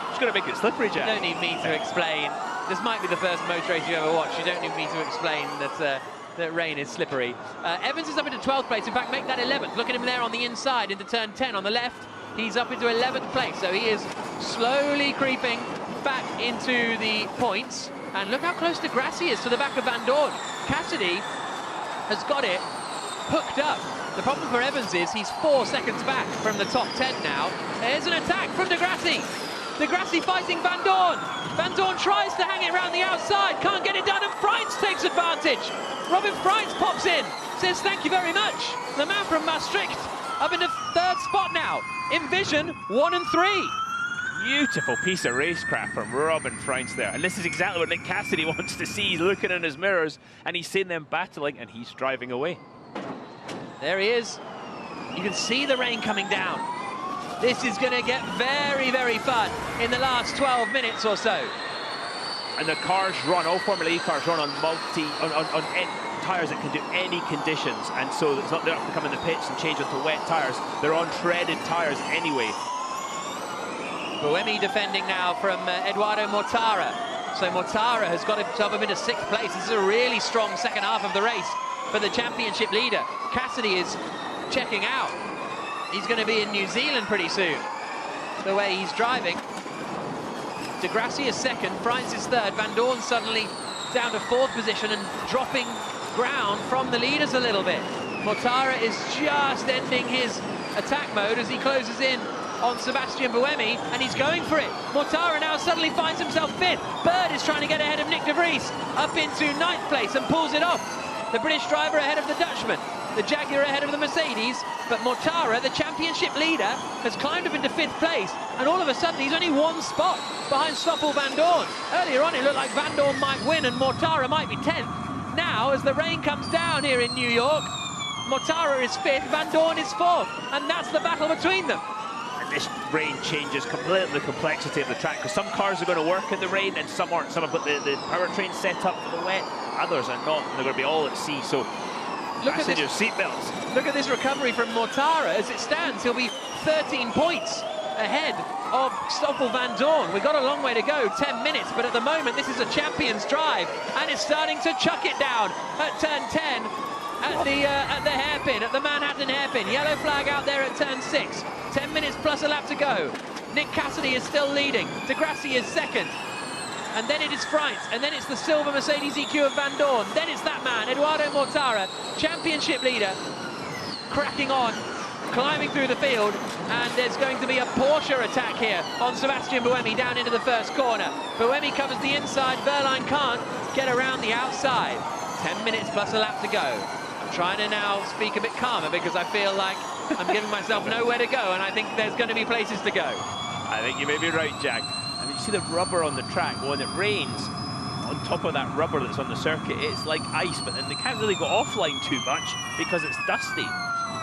It's going to make it slippery, Jack. You don't need me to explain. This might be the first motor race you ever watched. You don't need me to explain that that rain is slippery. Evans is up into 12th place. In fact, make that 11th. Look at him there on the inside into turn 10 on the left. He's up into 11th place, so he is slowly creeping back into the points. And look how close De Grassi is to the back of Van Dorn. Cassidy has got it hooked up. The problem for Evans is he's 4 seconds back from the top 10 now. There's an attack from De Grassi. De Grassi fighting Van Dorn. Van Dorn tries to hang it around the outside, can't get it done, and Freins takes advantage. Robin Freins pops in, says thank you very much. The man from Maastricht up into 3rd spot now. In vision, 1 and 3. Beautiful piece of racecraft from Robin Freins there. And this is exactly what Nick Cassidy wants to see. He's looking in his mirrors and he's seeing them battling and he's driving away. There he is. You can see the rain coming down. This is going to get very, very fun in the last 12 minutes or so. And the cars run, all Formula E cars run on tyres that can do any conditions, and so it's not they don't have to come in the pits and change onto wet tyres. They're on treaded tyres anyway. Buemi defending now from Eduardo Mortara. So Mortara has got himself up into 6th place. This is a really strong second half of the race for the championship leader. Cassidy is checking out. He's going to be in New Zealand pretty soon, the way he's driving. De Grassi is 2nd, Freins is 3rd. Van Dorn suddenly down to 4th position and dropping ground from the leaders a little bit. Mortara is just ending his attack mode as he closes in on Sebastian Buemi, and he's going for it. Mortara now suddenly finds himself 5th. Bird is trying to get ahead of Nick de Vries, up into 9th place and pulls it off. The British driver ahead of the Dutchman, the Jaguar ahead of the Mercedes, but Mortara, the championship leader, has climbed up into 5th place, and all of a sudden he's only 1 spot behind Stoffel Van Dorn. Earlier on it looked like Van Dorn might win and Mortara might be 10th. Now, as the rain comes down here in New York, Mortara is 5th, Van Dorn is 4th, and that's the battle between them. And this rain changes completely the complexity of the track, because some cars are going to work in the rain and some aren't. Some have got the powertrain set up for the wet, others are not, and they're going to be all at sea. So look at your seatbelts. Look at this recovery from Mortara. As it stands, he'll be 13 points ahead of Stoffel Van Dorn. We've got a long way to go, 10 minutes, but at the moment this is a champion's drive, and it's starting to chuck it down at turn 10 at the hairpin, at the Manhattan hairpin. Yellow flag out there at turn 6. 10 minutes plus a lap to go. Nick Cassidy is still leading. De Grassi is 2nd. And then it is Freins, and then it's the silver Mercedes EQ of Van Dorn. Then it's that man, Eduardo Mortara, championship leader, cracking on, climbing through the field, and there's going to be a Porsche attack here on Sebastian Buemi down into the 1st corner. Buemi covers the inside, Wehrlein can't get around the outside. 10 minutes plus a lap to go. I'm trying to now speak a bit calmer because I feel like I'm giving myself nowhere to go, and I think there's going to be places to go. I think you may be right, Jack. I mean, you see the rubber on the track, when it rains, on top of that rubber that's on the circuit, it's like ice, but then they can't really go offline too much because it's dusty.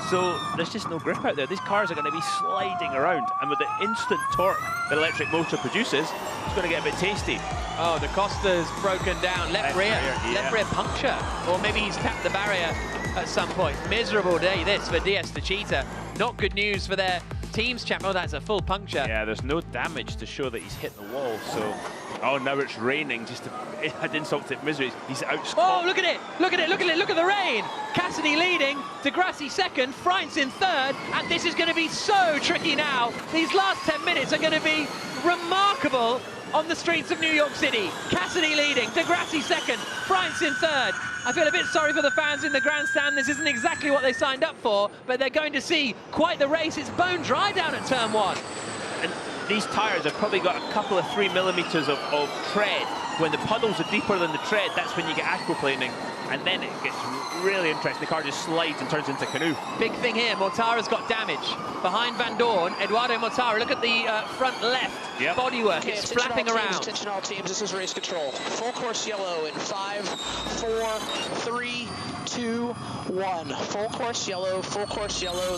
So there's just no grip out there. These cars are going to be sliding around, and with the instant torque that electric motor produces, it's going to get a bit tasty. Oh, the Costa's broken down. Left rear. Yeah. Left rear puncture. Or maybe he's tapped the barrier at some point. Miserable day this for DS Techeetah. Not good news for their team's champ. Oh, that's a full puncture. Yeah, there's no damage to show that he's hit the wall, so... Oh, now it's raining, just to add insult to misery. He's out. Oh, look at it! Look at it! Look at it! Look at the rain! Cassidy leading, Degrassi second, Freins in third, and this is going to be so tricky now. These last 10 minutes are going to be remarkable on the streets of New York City. Cassidy leading, Degrassi second, Freins in third. I feel a bit sorry for the fans in the grandstand. This isn't exactly what they signed up for, but they're going to see quite the race. It's bone dry down at turn 1. And these tyres have probably got a couple of 3 millimeters of tread. When the puddles are deeper than the tread, that's when you get aquaplaning, and then it gets really interesting. The car just slides and turns into canoe. Big thing here, Mortara's got damage. Behind Van Dorn, Eduardo Mortara, look at the front left bodywork, okay, it's flapping around. Attention all teams, this is race control. Full course yellow in 5, 4, 3, 2, 1. Full course yellow,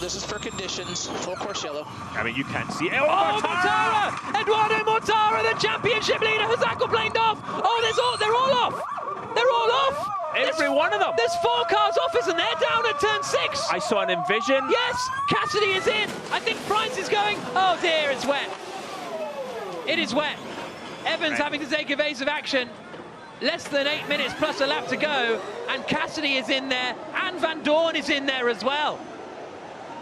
this is for conditions, full course yellow. I mean, you can't see it. Oh, Mortara! Eduardo Mortara, the championship leader, has aquaplaned off! Oh, they're all off! They're all off! Every one of them! There's 4 cars off, isn't there? Down at turn 6! I saw an Envision. Yes! Cassidy is in! I think Freins is going... Oh dear, it's wet. It is wet. Evans having to take evasive action. Less than 8 minutes plus a lap to go, and Cassidy is in there, and Van Dorn is in there as well.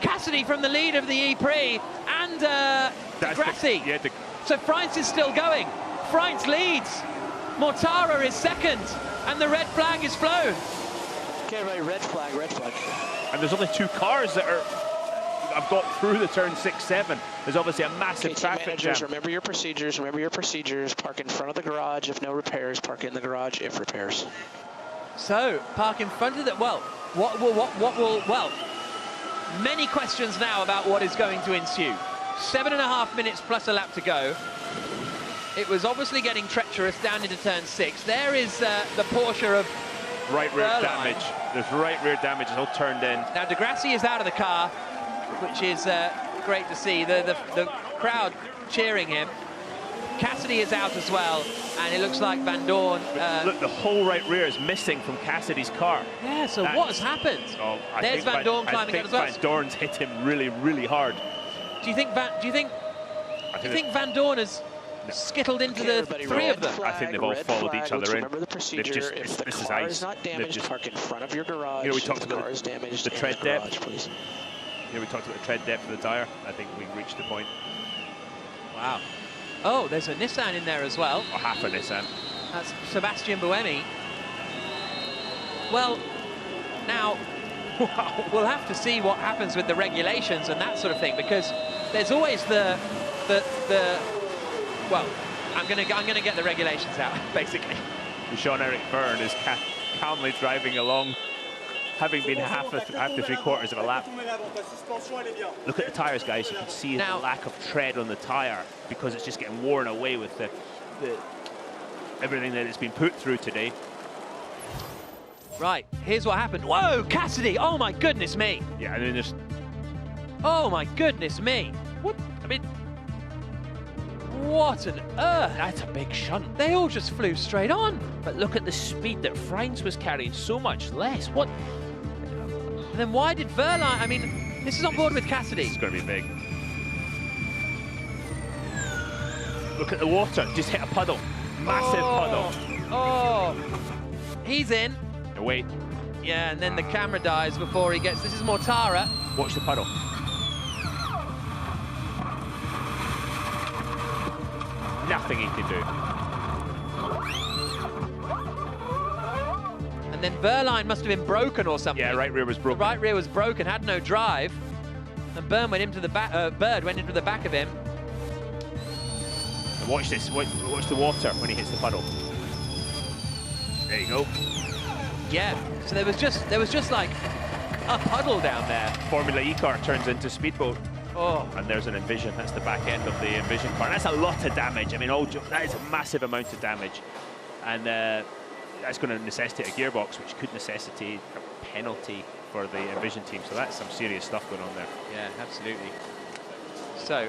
Cassidy from the lead of the Ypres, and Degrassi. So Freins is still going. Freins leads. Mortara is second, and the red flag is flown. Okay, everybody, red flag, red flag. And there's only 2 cars that have got through the turn 6, 7. There's obviously a massive traffic jam. Remember your procedures, Park in front of the garage if no repairs, park in the garage if repairs. So, park in front of the, well, many questions now about what is going to ensue. 7.5 minutes plus a lap to go. It was obviously getting treacherous down into turn 6. There is the Porsche of right rear damage. There's right rear damage. It's all turned in. Now Degrassi is out of the car, which is great to see. The crowd cheering him. Cassidy is out as well, and it looks like Van Dorn... look, the whole right rear is missing from Cassidy's car. Yeah, so what has happened? Oh, There's Van Dorn climbing out as well. Van Dorn's hit him really, really hard. Do you think Van Dorn has skittled into the 3 of them? I think they've all followed each other in. Remember the procedure. If the car is not damaged, park in front of your garage. You know, we talked about the tread depth. Please. You know, we talked about the tread depth of the tyre. I think we've reached the point. Wow. Oh, there's a Nissan in there as well. Or half a Nissan. That's Sebastian Buemi. Well, now we'll have to see what happens with the regulations and that sort of thing, because there's always the well, I'm gonna get the regulations out basically. Jean-Eric Byrne is calmly driving along, having been half to 3/4 of a lap. Look at the tyres, guys. You can see the lack of tread on the tyre because it's just getting worn away with the everything that it's been put through today. Right, here's what happened. Whoa, Cassidy! Oh my goodness me! Yeah, and then there's... Oh my goodness me! What? I mean... What on earth? That's a big shunt. They all just flew straight on. But look at the speed that Freins was carrying, so much less. What? Then why did Verline... I mean, this is on board with Cassidy. It's going to be big. Look at the water, just hit a puddle. Massive puddle. Oh, he's in. No, wait. Yeah, and then the camera dies before he gets... This is Mortara. Watch the puddle. Nothing he can do. And then Verline must have been broken or something. Yeah, right rear was broken. The right rear was broken, had no drive. And Bird went into the back of him. And watch this, watch the water when he hits the puddle. There you go. Yeah, so there was just like a puddle down there. FormulaE car turns into speedboat. Oh. And there's an Envision. That's the back end of the Envision car. And that's a lot of damage. I mean, that is a massive amount of damage. And that's going to necessitate a gearbox, which could necessitate penalty for the Envision team. So that's some serious stuff going on there. Yeah, absolutely. So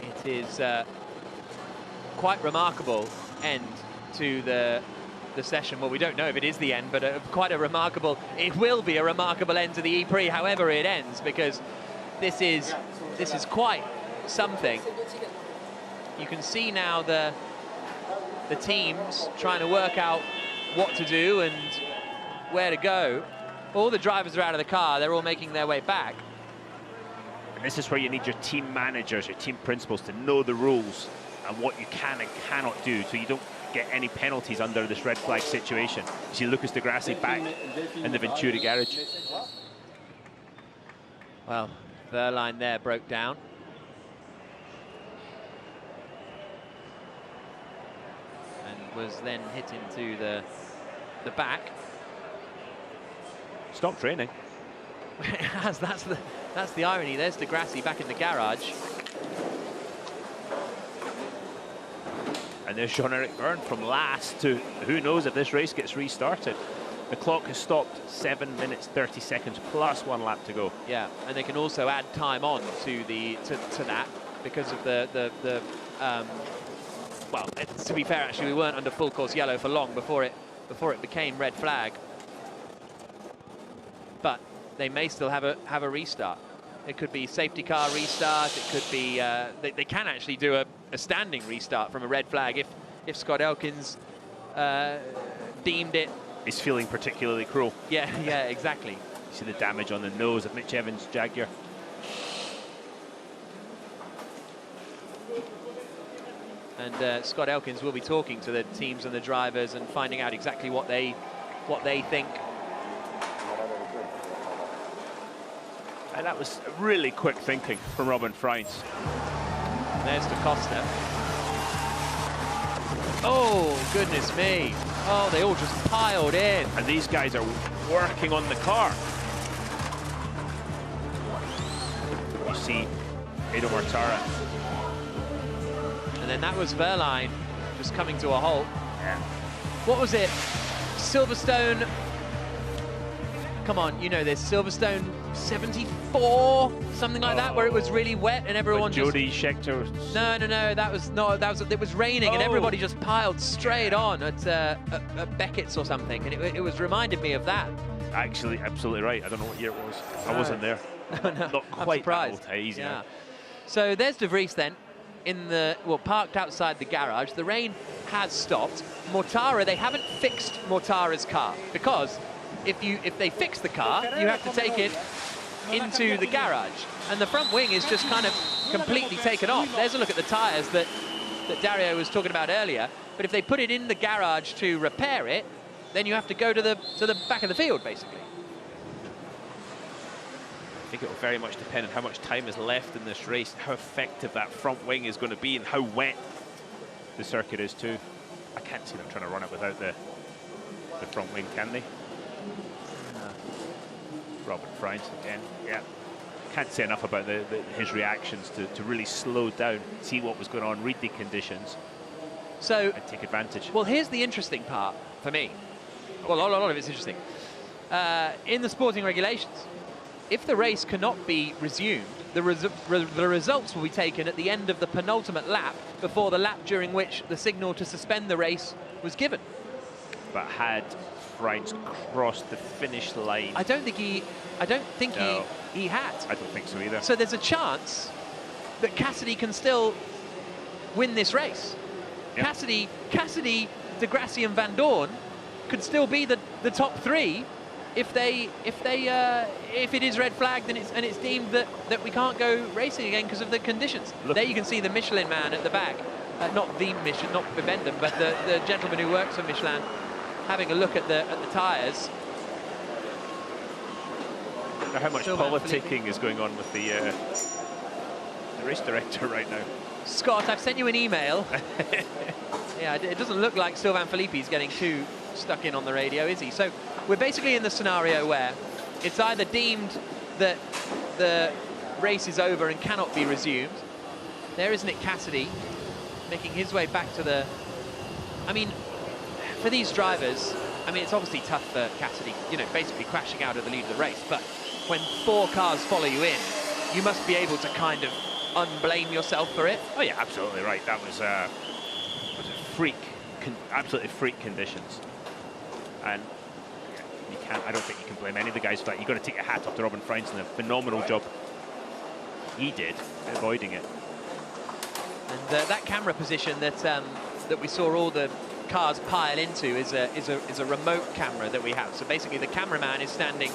it is quite remarkable end to the session. Well, we don't know if it is the end, but it will be a remarkable end to the Ypres, however it ends, because this is quite something. You can see now the teams trying to work out what to do and where to go. All the drivers are out of the car. They're all making their way back. And this is where you need your team managers, your team principals to know the rules and what you can and cannot do, so you don't get any penalties under this red flag situation. You see Lucas Di Grassi back in the Venturi garage. Well, Verline there broke down. And was then hit into the back. Stop training. It has, that's the irony. There's Di Grassi back in the garage. And there's Jean-Eric Vergne from last to who knows if this race gets restarted. The clock has stopped 7 minutes 30 seconds plus 1 lap to go. Yeah, and they can also add time on to that because of the well, to be fair, actually, we weren't under full course yellow for long before it became red flag. But they may still have a restart. It could be safety car restart. It could be they can actually do a standing restart from a red flag if Scott Elkins deemed it. He's feeling particularly cruel. Yeah, exactly. You see the damage on the nose of Mitch Evans' Jaguar. And Scott Elkins will be talking to the teams and the drivers and finding out exactly what they think. And that was really quick thinking from Robin Freins. There's Da Costa. Oh, goodness me. Oh, they all just piled in. And these guys are working on the car. You see Edo Mortara. And then that was Verline just coming to a halt. Yeah. What was it? Silverstone. Come on, you know this. Silverstone 74, something like that, where it was really wet and everyone just... Jody Scheckter. No, that was not. It was raining and everybody just piled straight on at Beckett's or something, and it was reminded me of that. Actually, absolutely right. I don't know what year it was. I wasn't there. No, Not quite I'm that old. Easy now. So there's De Vries then, parked outside the garage. The rain has stopped. Mortara, they haven't fixed Mortara's car, because if they fix the car, you have to take it into the garage, and the front wing is just kind of completely taken off. There's a look at the tyres that Dario was talking about earlier. But if they put it in the garage to repair it, then you have to go to the back of the field, basically. I think it will very much depend on how much time is left in this race, how effective that front wing is going to be, and how wet the circuit is too. I can't see them trying to run it without the front wing, can they? Robin Freins again, yeah. Can't say enough about his reactions to really slow down, see what was going on, read the conditions, and take advantage. Well, here's the interesting part for me. Well, a lot of it's interesting. In the sporting regulations, if the race cannot be resumed, the results will be taken at the end of the penultimate lap before the lap during which the signal to suspend the race was given. But had Freins crossed the finish line? I don't think he had. I don't think so either. So there's a chance that Cassidy can still win this race. Yep. Cassidy, Di Grassi and Van Dorn could still be the top three if it is red flagged and it's deemed that we can't go racing again because of the conditions. Look. There you can see the Michelin man at the back, not Bibendum, but the gentleman who works for Michelin, having a look at the tyres. How much politicking is going on with the race director right now? Scott, I've sent you an email. Yeah, it doesn't look like Sylvain Philippe's getting too stuck in on the radio, is he? So we're basically in the scenario where it's either deemed that the race is over and cannot be resumed. There is Nick Cassidy making his way back to the... I mean, for these drivers, I mean, it's obviously tough for Cassidy, you know, basically crashing out of the lead of the race, but when 4 cars follow you in, you must be able to kind of unblame yourself for it. Oh yeah, absolutely right. That was a freak, absolutely freak conditions. And you can't, I don't think you can blame any of the guys for that. You've got to take your hat off to Robin Freinsen, a phenomenal job he did avoiding it. And that camera position that that we saw all the cars pile into is a remote camera that we have. So basically the cameraman is standing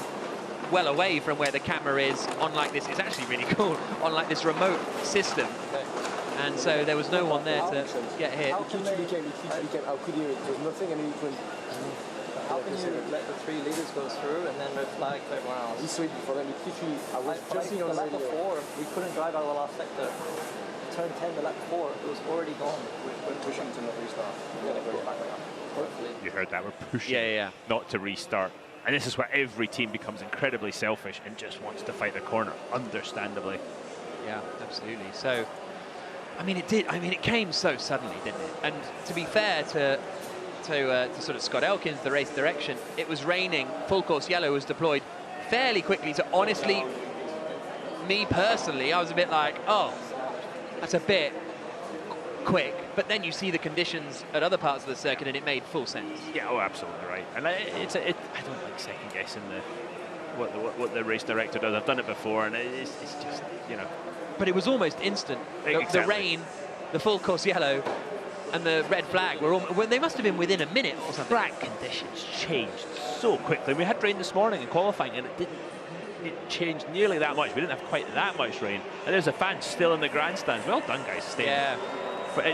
well away from where the camera is on like this. It's actually really cool on like this remote system. And so there was no one there to get hit. How could you, how could you, there's nothing, and you can... How can you let the 3 leaders go through and then red flag everyone else? This week for them, I was just seeing on the lap before, we couldn't drive out of the last sector. Turn 10, the lap before, it was already gone. We're pushing to not restart. We're going to go back up. Hopefully. You heard that, we're pushing not to restart. And this is where every team becomes incredibly selfish and just wants to fight their corner, understandably. Yeah, absolutely. So, I mean, it came so suddenly, didn't it? And to be fair to sort of Scott Elkins, the race direction, it was raining, full course yellow was deployed fairly quickly. So honestly, me personally, I was a bit like, oh, that's a bit quick. But then you see the conditions at other parts of the circuit and it made full sense. Yeah, oh, absolutely right. And I don't like second guessing what the race director does. I've done it before, and it's just, you know. But it was almost instant. Exactly. The rain, the full course yellow, and the red flag were well, they must have been within a minute or something. Track conditions changed so quickly. We had rain this morning in qualifying, and it didn't change nearly that much. We didn't have quite that much rain. And there's a fan still in the grandstands. Well done, guys, staying. Yeah.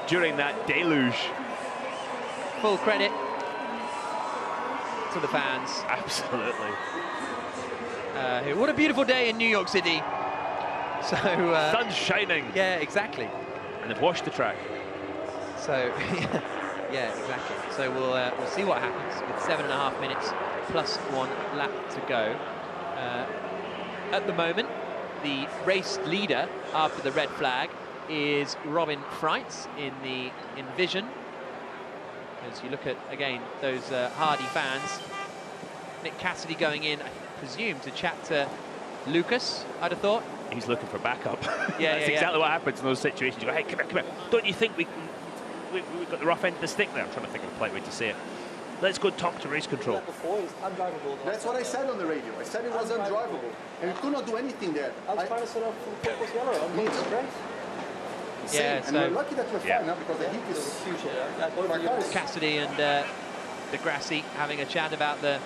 During that deluge. Full credit to the fans. Absolutely. What a beautiful day in New York City. So sun's shining. Yeah, exactly. And they've washed the track. So yeah, exactly. So we'll see what happens with 7.5 minutes plus 1 lap to go. At the moment, the race leader after the red flag is Robin Freitz in Vision. As you look at, again, those hardy fans. Nick Cassidy going in, I presume, to chat to Lucas, I'd have thought. He's looking for backup. Yeah, That's exactly what happens in those situations. You go, hey, come here. Don't you think we've got the rough end of the stick there? I'm trying to think of a polite way to say it. Let's go talk to race control. That's what I said on the radio. I said it was undrivable. And we could not do anything there. I was trying to set up for the focus yellow. I'm going to race. Yeah, and we're lucky that we're fine now because the heat is huge. Cassidy and Degrassi having a chat about the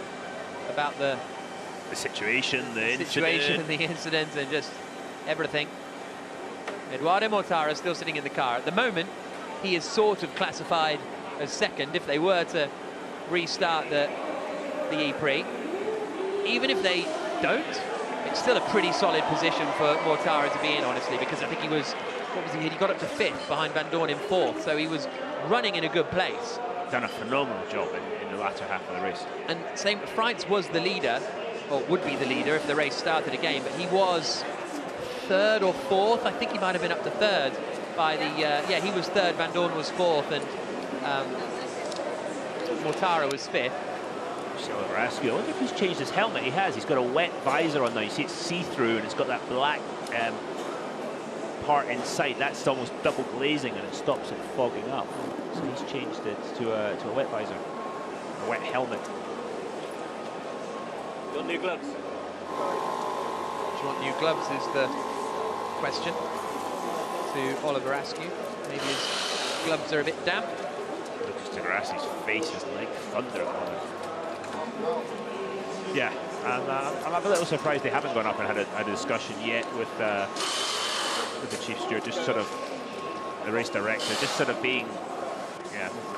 situation, the situation and the incident and just everything. Eduardo Mortara still sitting in the car. At the moment, he is sort of classified as second. If they were to restart the E-Prix, even if they don't, it's still a pretty solid position for Mortara to be in, honestly, because I think he was, he got up to 5th behind Van Dorn in 4th, so he was running in a good place. Done a phenomenal job in the latter half of the race. And same, Freitz was the leader, or would be the leader if the race started again, but he was 3rd or 4th. I think he might have been up to 3rd by the, yeah, he was 3rd, Van Dorn was 4th, and Mortara was 5th. I wonder if he's changed his helmet. He has. He's got a wet visor on now. You see it's see-through, and it's got that black part inside. That's almost double glazing, and it stops it fogging up. So he's changed it to a wet visor, a wet helmet. You want new gloves? Do you want new gloves is the question to Oliver Askew. Maybe his gloves are a bit damp. Lucas Degrassi's face is like thunder on it. Yeah, and I'm a little surprised they haven't gone up and had a discussion yet with the chief steward, just sort of the race director, just sort of being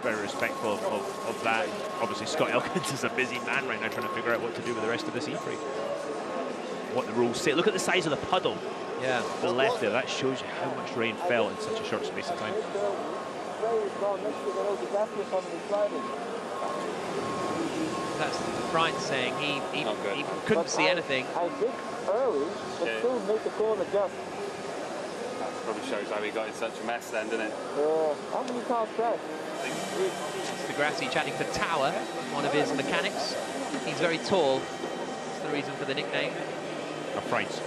very respectful of that. Obviously, Scott Elkins is a busy man right now trying to figure out what to do with the rest of this E-Prix. What the rules say. Look at the size of the puddle. Yeah. To the left there, that shows you how much rain fell in such a short space of time. That's Freitz saying he couldn't see anything. I did early, but still make the corner just. probably shows how he got in such a mess then, doesn't it? How many cars crashed? Degrassi chatting to Tower, one of his mechanics. He's very tall. That's the reason for the nickname. Or France.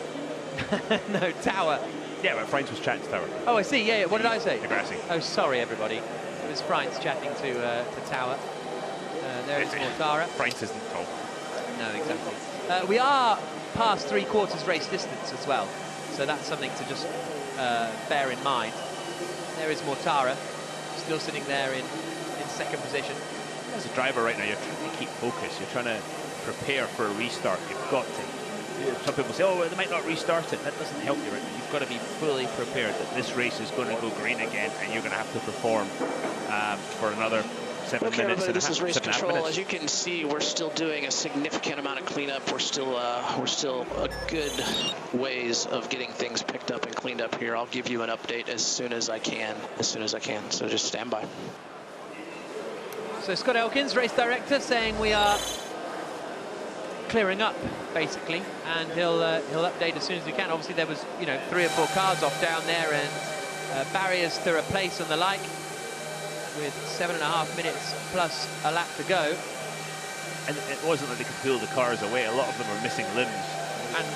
No, Tower. Yeah, but France was chatting to Tower. Oh, I see. Yeah, yeah. What did I say? Degrassi. Oh, sorry, everybody. It was France chatting to Tower. There is Mortara. France isn't tall. No, exactly. We are past 3/4 race distance as well, so that's something to just bear in mind. There is Mortara, still sitting there in second position. As a driver right now, you're trying to keep focus. You're trying to prepare for a restart. You've got to. Some people say, oh, they might not restart it. That doesn't help you right now. You've got to be fully prepared that this race is going to go green again, and you're going to have to perform for another 7 Okay, minutes. everybody, this is race 7.5 control. minutes. As you can see, we're still doing a significant amount of cleanup. We're still a good ways of getting things picked up and cleaned up here. I'll give you an update as soon as I can. So just stand by. So Scott Elkins, race director, saying we are clearing up, basically, and he'll update as soon as he can. Obviously, there was 3 or 4 cars off down there, and barriers to replace and the like, with 7.5 minutes plus a lap to go. And it wasn't like they could pull the cars away. A lot of them were missing limbs. And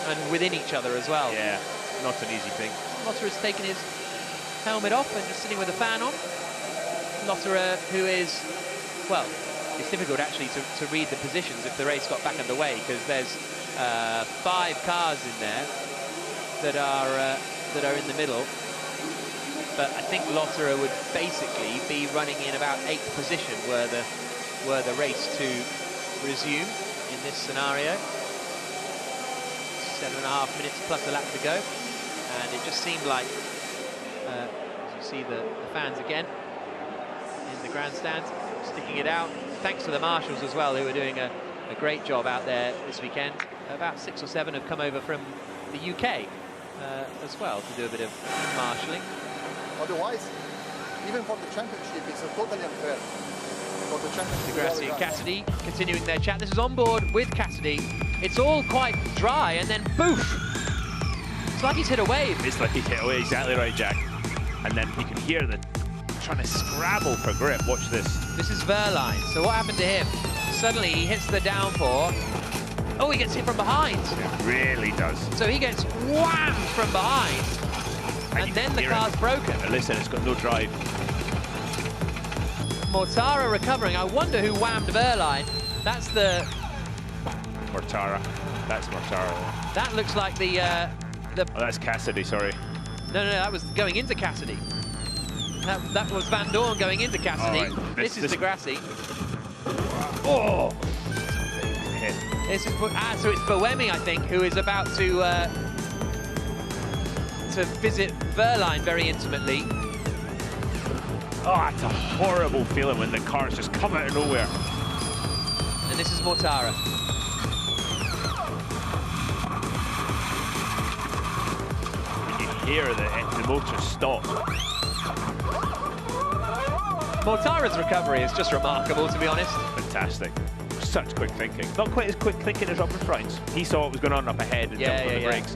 and within each other as well. Yeah, not an easy thing. Lotterer has taken his helmet off and just sitting with a fan on. Lotterer, who is, well, it's difficult actually to read the positions if the race got back underway, because there's 5 cars in there that are in the middle. But I think Lotterer would basically be running in about 8th position were the race to resume in this scenario. 7.5 minutes plus a lap to go, and it just seemed like, as you see the fans again in the grandstand, sticking it out. Thanks to the marshals as well, who are doing a great job out there this weekend. About 6 or 7 have come over from the UK as well to do a bit of marshalling. Otherwise, even for the championship, it's totally unfair. For the championship, Degrassi and Cassidy continuing their chat. This is on board with Cassidy. It's all quite dry, and then poof! It's like he's hit a wave. It's like he's hit a wave, exactly right, Jack. And then you can hear the trying to scrabble for grip. Watch this. This is Verline. So what happened to him? Suddenly he hits the downpour. Oh, he gets hit from behind. It really does. So he gets whammed from behind. And then the car's broken. Now listen, it's got no drive. Mortara recovering. I wonder who whammed Verline. That's the... Mortara. That's Mortara. That looks like the... Oh, that's Cassidy, sorry. No, that was going into Cassidy. That was Van Dorn going into Cassidy. Right. This is Degrassi. Oh! This is, so it's Boemi, I think, who is about to visit Verline very intimately. Oh, it's a horrible feeling when the cars just come out of nowhere. And this is Mortara. And you hear the motor stop. Mortara's recovery is just remarkable, to be honest. Fantastic. Such quick thinking. Not quite as quick thinking as Robert Frines. He saw what was going on up ahead and jumped on the brakes.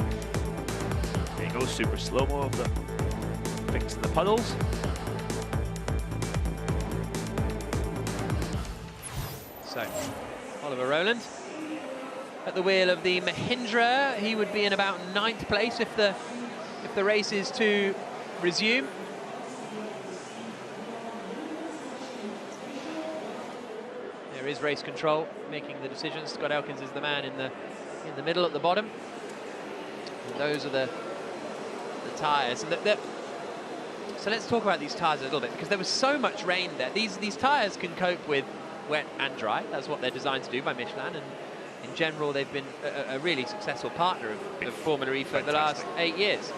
There you go, super slow-mo of the fixing the puddles. So, Oliver Rowland at the wheel of the Mahindra. He would be in about 9th place if the race is to resume. There is race control making the decisions. Scott Elkins is the man in the middle at the bottom. And those are the tyres. And so let's talk about these tyres a little bit, because there was so much rain there. These tyres can cope with wet and dry. That's what they're designed to do by Michelin, and in general they've been a really successful partner of FormulaE for the last 8 years.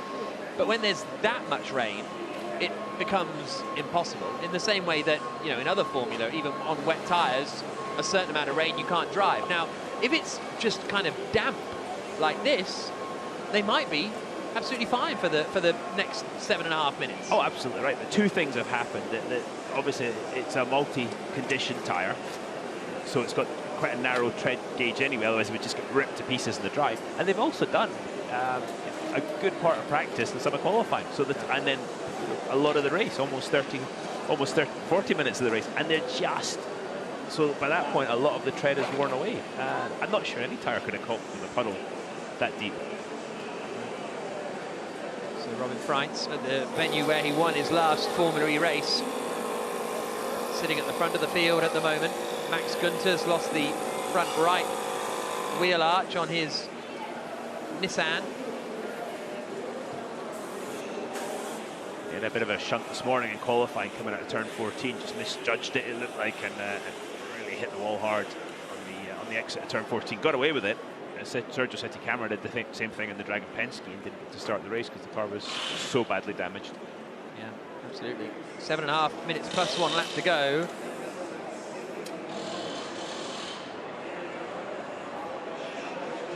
But when there's that much rain, it becomes impossible. In the same way that, in other formula, even on wet tyres, a certain amount of rain you can't drive. Now, if it's just kind of damp like this, they might be absolutely fine for the next 7.5 minutes. Oh, absolutely right. The 2 things have happened. Obviously, it's a multi-condition tyre, so it's got quite a narrow tread gauge anyway, otherwise it would just get ripped to pieces in the drive. And they've also done a good part of practice and some of qualifying. So that, and then a lot of the race, almost 40 minutes of the race, and they're just, so by that point, a lot of the tread is worn away. I'm not sure any tyre could have caught in the puddle that deep. So Robin Freitz at the venue where he won his last Formula E race, sitting at the front of the field at the moment. Max Gunter's lost the front right wheel arch on his Nissan. He had a bit of a shunt this morning in qualifying coming out of turn 14, just misjudged it, it looked like, and really hit the wall hard on the exit of turn 14. Got away with it. Sergio Seti Camera did the same thing in the Dragon Penske and didn't get to start the race because the car was so badly damaged. Yeah, absolutely. 7.5 minutes plus 1 lap to go.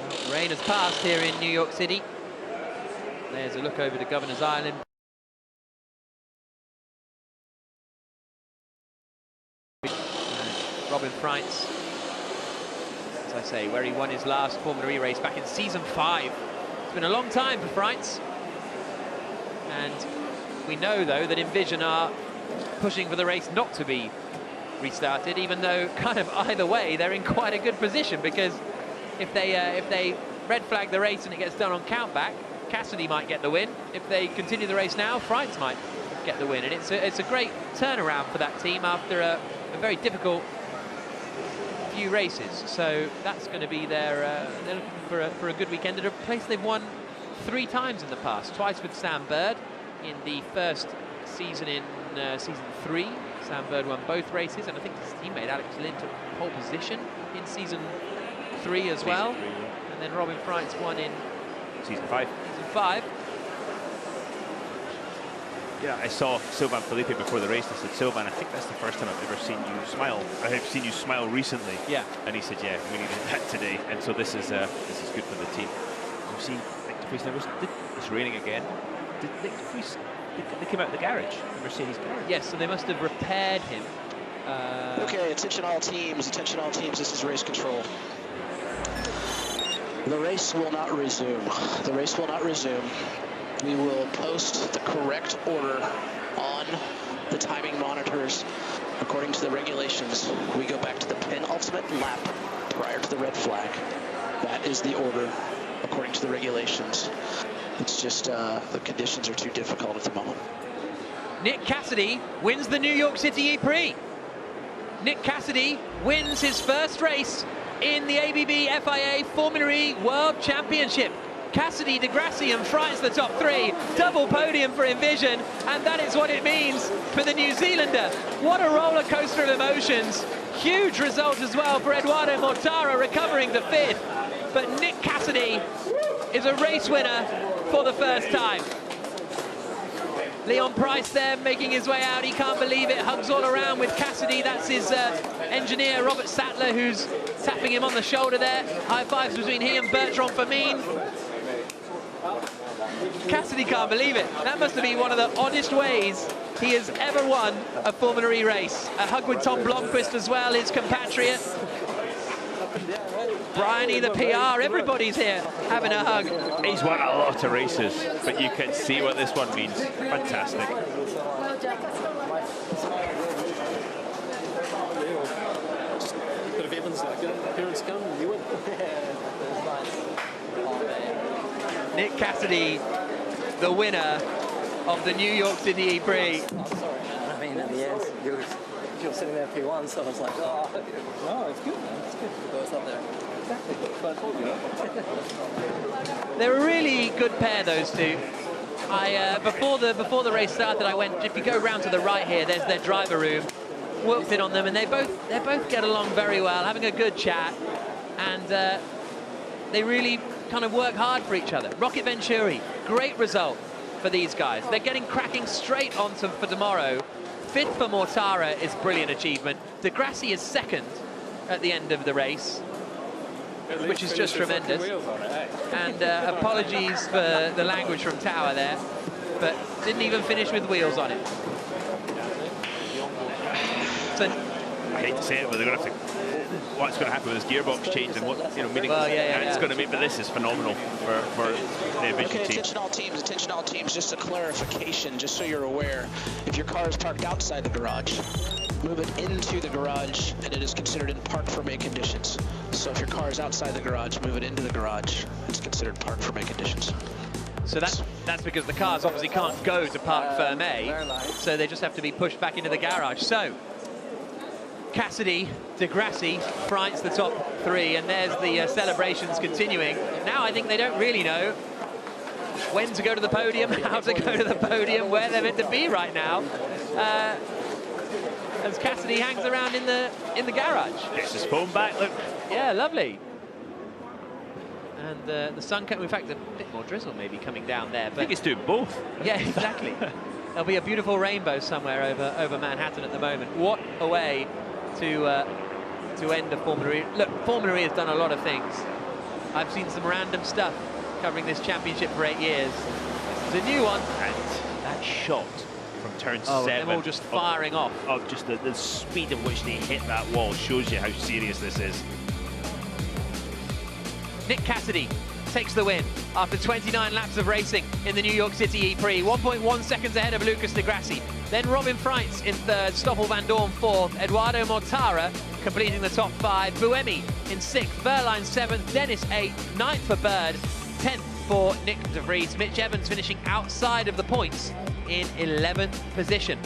Well, rain has passed here in New York City. There's a look over to Governor's Island. Robin Freitz, as I say, where he won his last Formula E race back in season 5. It's been a long time for Freitz. And we know, though, that Envision are pushing for the race not to be restarted, even though kind of either way they're in quite a good position, because if they red flag the race and it gets done on countback, Cassidy might get the win. If they continue the race now, Freitz might get the win. And it's a great turnaround for that team after a very difficult few races. So that's going to be their they're looking for a good weekend at a place they've won 3 times in the past. Twice with Sam Bird in the first season in season 3. Sam Bird won both races, and I think his teammate Alex Lynn took pole position in season 3 as well. And then Robin Freitz won in season 5. Season 5. Yeah, I saw Sylvain Philippe before the race. I said, Sylvain, I think that's the first time I've ever seen you smile. I have seen you smile recently. Yeah. And he said, yeah, we needed that today. And so this is good for the team. You see, Nick de Vries, it's raining again. Did Nick de Vries, they came out of the garage, Mercedes garage? Yes, so they must have repaired him. Okay, attention all teams, this is race control. The race will not resume. The race will not resume. We will post the correct order on the timing monitors according to the regulations. We go back to the penultimate lap prior to the red flag. That is the order according to the regulations. It's just the conditions are too difficult at the moment. Nick Cassidy wins the New York City E-Prix. Nick Cassidy wins his first race in the ABB FIA Formula E World Championship. Cassidy, de Grassi and Freitz the top 3, double podium for Envision, and that is what it means for the New Zealander. What a roller coaster of emotions. Huge result as well for Eduardo Mortara, recovering the 5th. But Nick Cassidy is a race winner for the first time. Leon Price there making his way out. He can't believe it. Hugs all around with Cassidy. That's his engineer, Robert Sattler, who's tapping him on the shoulder there. High fives between he and Bertrand Famine. Cassidy can't believe it. That must have been one of the oddest ways he has ever won a Formula E race. A hug with Tom Blomqvist as well, his compatriot. Bryony, the PR, everybody's here having a hug. He's won a lot of races, but you can see what this one means. Fantastic. But if Evans like that, appearance come, you win. Nick Cassidy, the winner of the New York City E-Prix. Oh, sorry. I mean, at the end, you're sitting there P1, so I was like, oh, no, it's good, man. It's good. It goes up there. Exactly. But I told you. They're a really good pair, those two. Before the race started, I went, if you go round to the right here, there's their driver room. Worked in on them, and they both get along very well, having a good chat, and they really kind of work hard for each other. Rocket Venturi, great result for these guys. They're getting cracking straight on for tomorrow. 5th for Mortara is brilliant achievement. De Grassi is 2nd at the end of the race, which is just tremendous. And apologies for the language from Tower there, but didn't even finish with wheels on it. So I hate to say it, but they're going to have to. What's going to happen with this gearbox change and what meaning it's going to make? But this is phenomenal for the Envision team. Attention all teams. Just a clarification, just so you're aware, if your car is parked outside the garage, move it into the garage, and it is considered in park for May conditions. So if your car is outside the garage, move it into the garage. It's considered park for May conditions. So that's because the cars obviously can't go to Parc Fermé, so they just have to be pushed back into the garage. So Cassidy, De Grassi, Freitz, the top three, and there's the celebrations continuing. Now I think they don't really know when to go to the podium, how to go to the podium, where they're meant to be right now, as Cassidy hangs around in the garage. Gets his phone back, look. Yeah, lovely. And the sun came, in fact, a bit more drizzle maybe coming down there. But I think it's doing both. Yeah, exactly. There'll be a beautiful rainbow somewhere over Manhattan at the moment. What a way to end a FormulaE. Look, FormulaE has done a lot of things. I've seen some random stuff covering this championship for 8 years. This is a new one. And that shot from turn 7. Them all just firing off. Of just the speed at which they hit that wall shows you how serious this is. Nick Cassidy takes the win after 29 laps of racing in the New York City E-Prix, 1.1 seconds ahead of Lucas de Grassi. Then Robin Freitz in third, Stoffel van Dorn fourth, Eduardo Mortara completing the top 5, Buemi in 6th, Verline 7th, Dennis 8th, 9th for Bird, 10th for Nick de Vries. Mitch Evans finishing outside of the points in 11th position.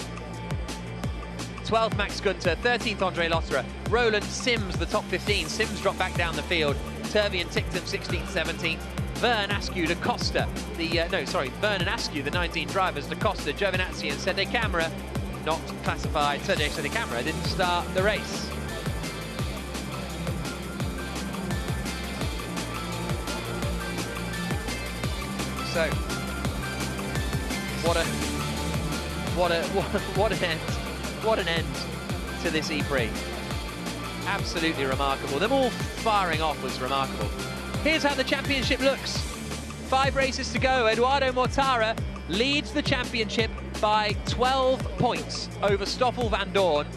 12th Max Günther, 13th Andre Lotterer, Roland Sims the top 15, Sims dropped back down the field, Turvey and Tickton 16th, 17th, Vern Askew, Da Costa, Vern and Askew, the 19 drivers, Da Costa, Giovinazzi and Sede Camera not classified. Sede Camera didn't start the race. So, what an end to this E-Prix. Absolutely remarkable. Them all firing off was remarkable. Here's how the championship looks. 5 races to go. Eduardo Mortara leads the championship by 12 points over Stoffel van Dorn.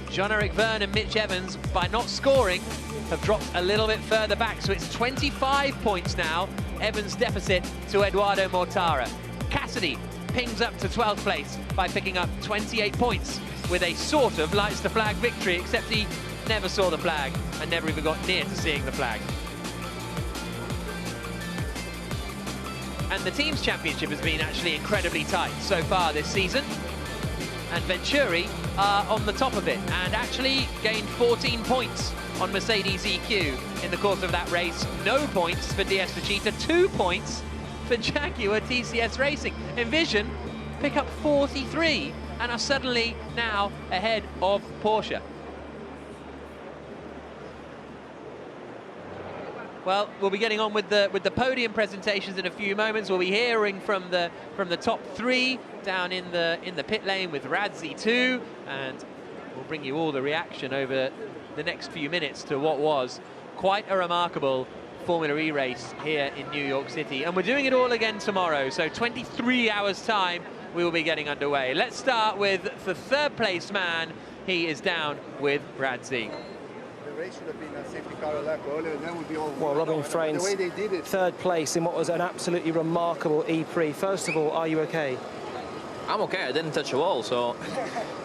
Jean-Eric Verne and Mitch Evans, by not scoring, have dropped a little bit further back. So it's 25 points now, Evans' deficit to Eduardo Mortara. Cassidy pings up to 12th place by picking up 28 points with a sort of lights the flag victory, except he never saw the flag and never even got near to seeing the flag. And the team's championship has been actually incredibly tight so far this season. And Venturi are on the top of it and actually gained 14 points on Mercedes EQ in the course of that race. No points for DS Techeetah, 2 points for Jaguar TCS Racing. Envision pick up 43 and are suddenly now ahead of Porsche. Well, we'll be getting on with the podium presentations in a few moments. We'll be hearing from the top 3 down in the pit lane with Radzi 2, and we'll bring you all the reaction over the next few minutes to what was quite a remarkable Formula E race here in New York City. And we're doing it all again tomorrow, so 23 hours time we will be getting underway. Let's start with the 3rd place man. He is down with Radzi. The race should have been a safety car a lap earlier, then would be all. Well, Robin Freitz, the way they did it. 3rd place in what was an absolutely remarkable E-Prix. First of all, are you okay? I'm okay. I didn't touch a wall, so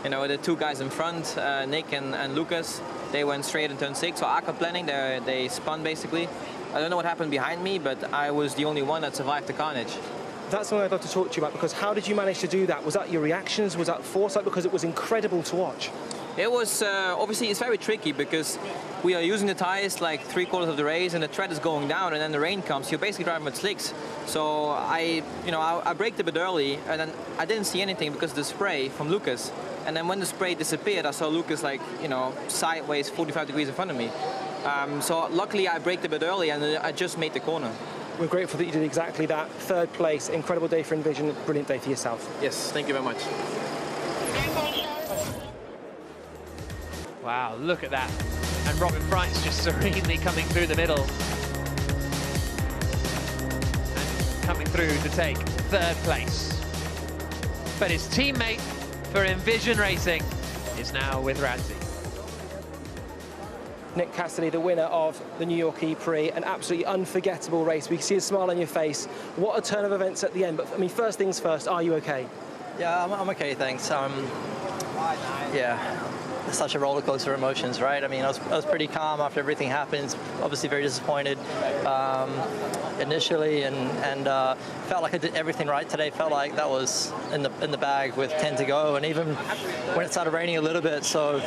the 2 guys in front, Nick and Lucas, they went straight in turn 6. So aqua planning, they spun basically. I don't know what happened behind me, but I was the only one that survived the carnage. That's something I'd love to talk to you about, because how did you manage to do that? Was that your reactions? Was that foresight? Because it was incredible to watch. It was, obviously, it's very tricky because we are using the tires like 3/4 of the race and the tread is going down and then the rain comes. You're basically driving with slicks. So I braked a bit early and then I didn't see anything because of the spray from Lucas. And then when the spray disappeared, I saw Lucas sideways 45 degrees in front of me. So luckily I braked a bit early and I just made the corner. We're grateful that you did exactly that. 3rd place, incredible day for Envision, brilliant day for yourself. Yes, thank you very much. Wow, look at that. And Robin Freitz just serenely coming through the middle. And coming through to take 3rd place. But his teammate for Envision Racing, is now with Radzi. Nick Cassidy, the winner of the New York Prix, an absolutely unforgettable race. We can see a smile on your face. What a turn of events at the end. But I mean, first things first, are you okay? Yeah, I'm okay, thanks. Yeah, it's such a roller coaster of emotions, right? I mean, I was pretty calm after everything happened. Obviously very disappointed initially, and felt like I did everything right today. Felt like that was in the bag with 10 to go, and even when it started raining a little bit. So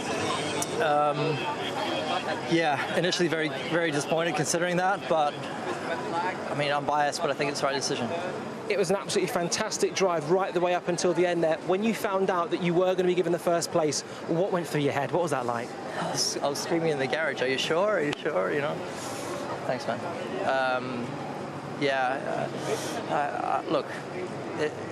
yeah, initially very, very disappointed considering that, but I mean, I'm biased, but I think it's the right decision. It was an absolutely fantastic drive right the way up until the end there. When you found out that you were going to be given the first place, what went through your head? What was that like? I was screaming in the garage, are you sure? Are you sure? You know? Thanks, man. Look,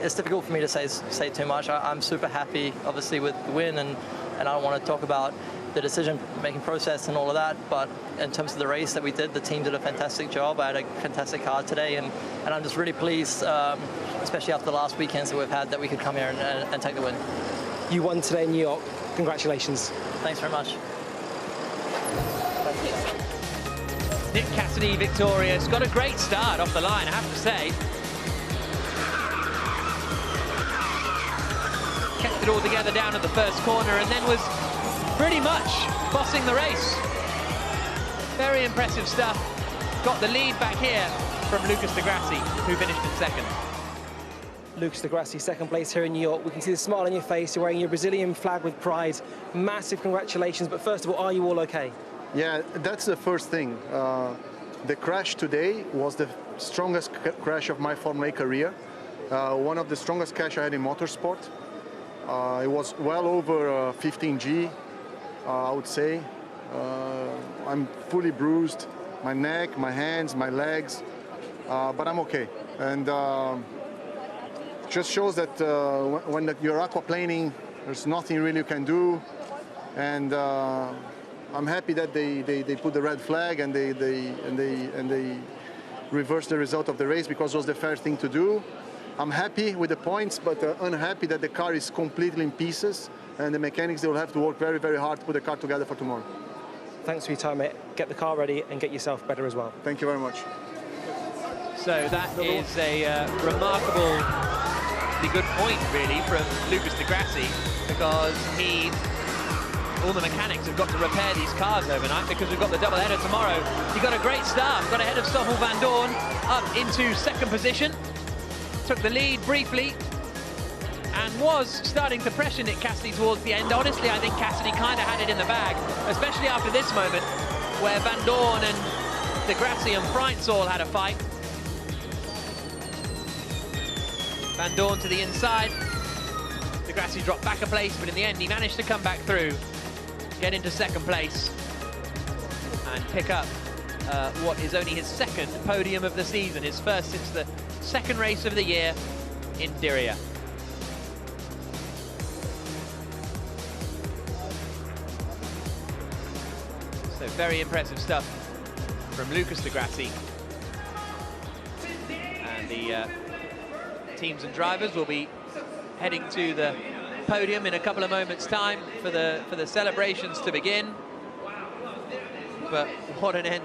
it's difficult for me to say too much. I'm super happy, obviously, with the win, and I don't want to talk about the decision-making process and all of that, but in terms of the race that we did, the team did a fantastic job. I had a fantastic car today, and I'm just really pleased, especially after the last weekends that we've had, that we could come here and take the win. You won today in New York. Congratulations. Thanks very much. Nick Cassidy victorious. Got a great start off the line, I have to say. Kept it all together down at the first corner, and then was pretty much bossing the race. Very impressive stuff. Got the lead back here from Lucas Di Grassi, who finished in second. Lucas Di Grassi, second place here in New York. We can see the smile on your face. You're wearing your Brazilian flag with pride. Massive congratulations. But first of all, are you all okay? Yeah, that's the first thing. The crash today was the strongest crash of my FormulaE career. One of the strongest crash I had in motorsport. It was well over 15G. I would say. I'm fully bruised, my neck, my hands, my legs, but I'm okay. And just shows that when you're aquaplaning, there's nothing really you can do. And I'm happy that they put the red flag and they reversed the result of the race, because it was the fair thing to do. I'm happy with the points, but unhappy that the car is completely in pieces. And the mechanics, they will have to work very, very hard to put the car together for tomorrow. Thanks for your time, mate. Get the car ready and get yourself better as well. Thank you very much. So that is a remarkably good point, really, from Lucas Di Grassi, because all the mechanics have got to repair these cars overnight, because we've got the double header tomorrow. He got a great start, got ahead of Stoffel Van Dorn, up into second position, took the lead briefly, and was starting to pressure Nick Cassidy towards the end. Honestly, I think Cassidy kind of had it in the bag, especially after this moment, where Van Dorn and Di Grassi and Freitz all had a fight. Van Dorn to the inside. Di Grassi dropped back a place, but in the end, he managed to come back through, get into second place, and pick up what is only his second podium of the season, his first since the second race of the year in Diriyah. So very impressive stuff from Lucas Di Grassi. And the teams and drivers will be heading to the podium in a couple of moments' time for the celebrations to begin. But what an end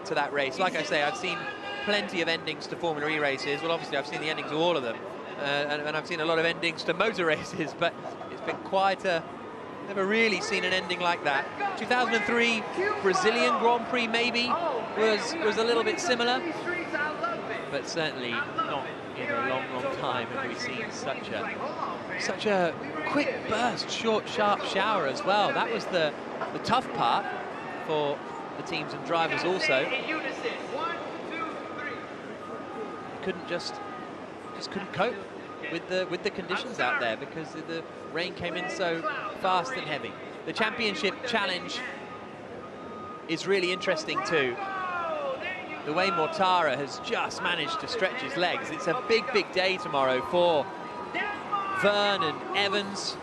to that race. Like I say, I've seen plenty of endings to Formula E races. Well, obviously, I've seen the endings of all of them. And I've seen a lot of endings to motor races, but it's been quite a... Never really seen an ending like that. 2003 Brazilian Grand Prix maybe was a little bit similar, but certainly not in a long, long time have we seen such a quick burst, short, sharp shower as well. That was the tough part for the teams and drivers also. Couldn't just couldn't cope with the conditions out there, because the rain came in so fast and heavy. The championship challenge is really interesting too. The way Mortara has just managed to stretch his legs. It's a big, big day tomorrow for Verne and Evans.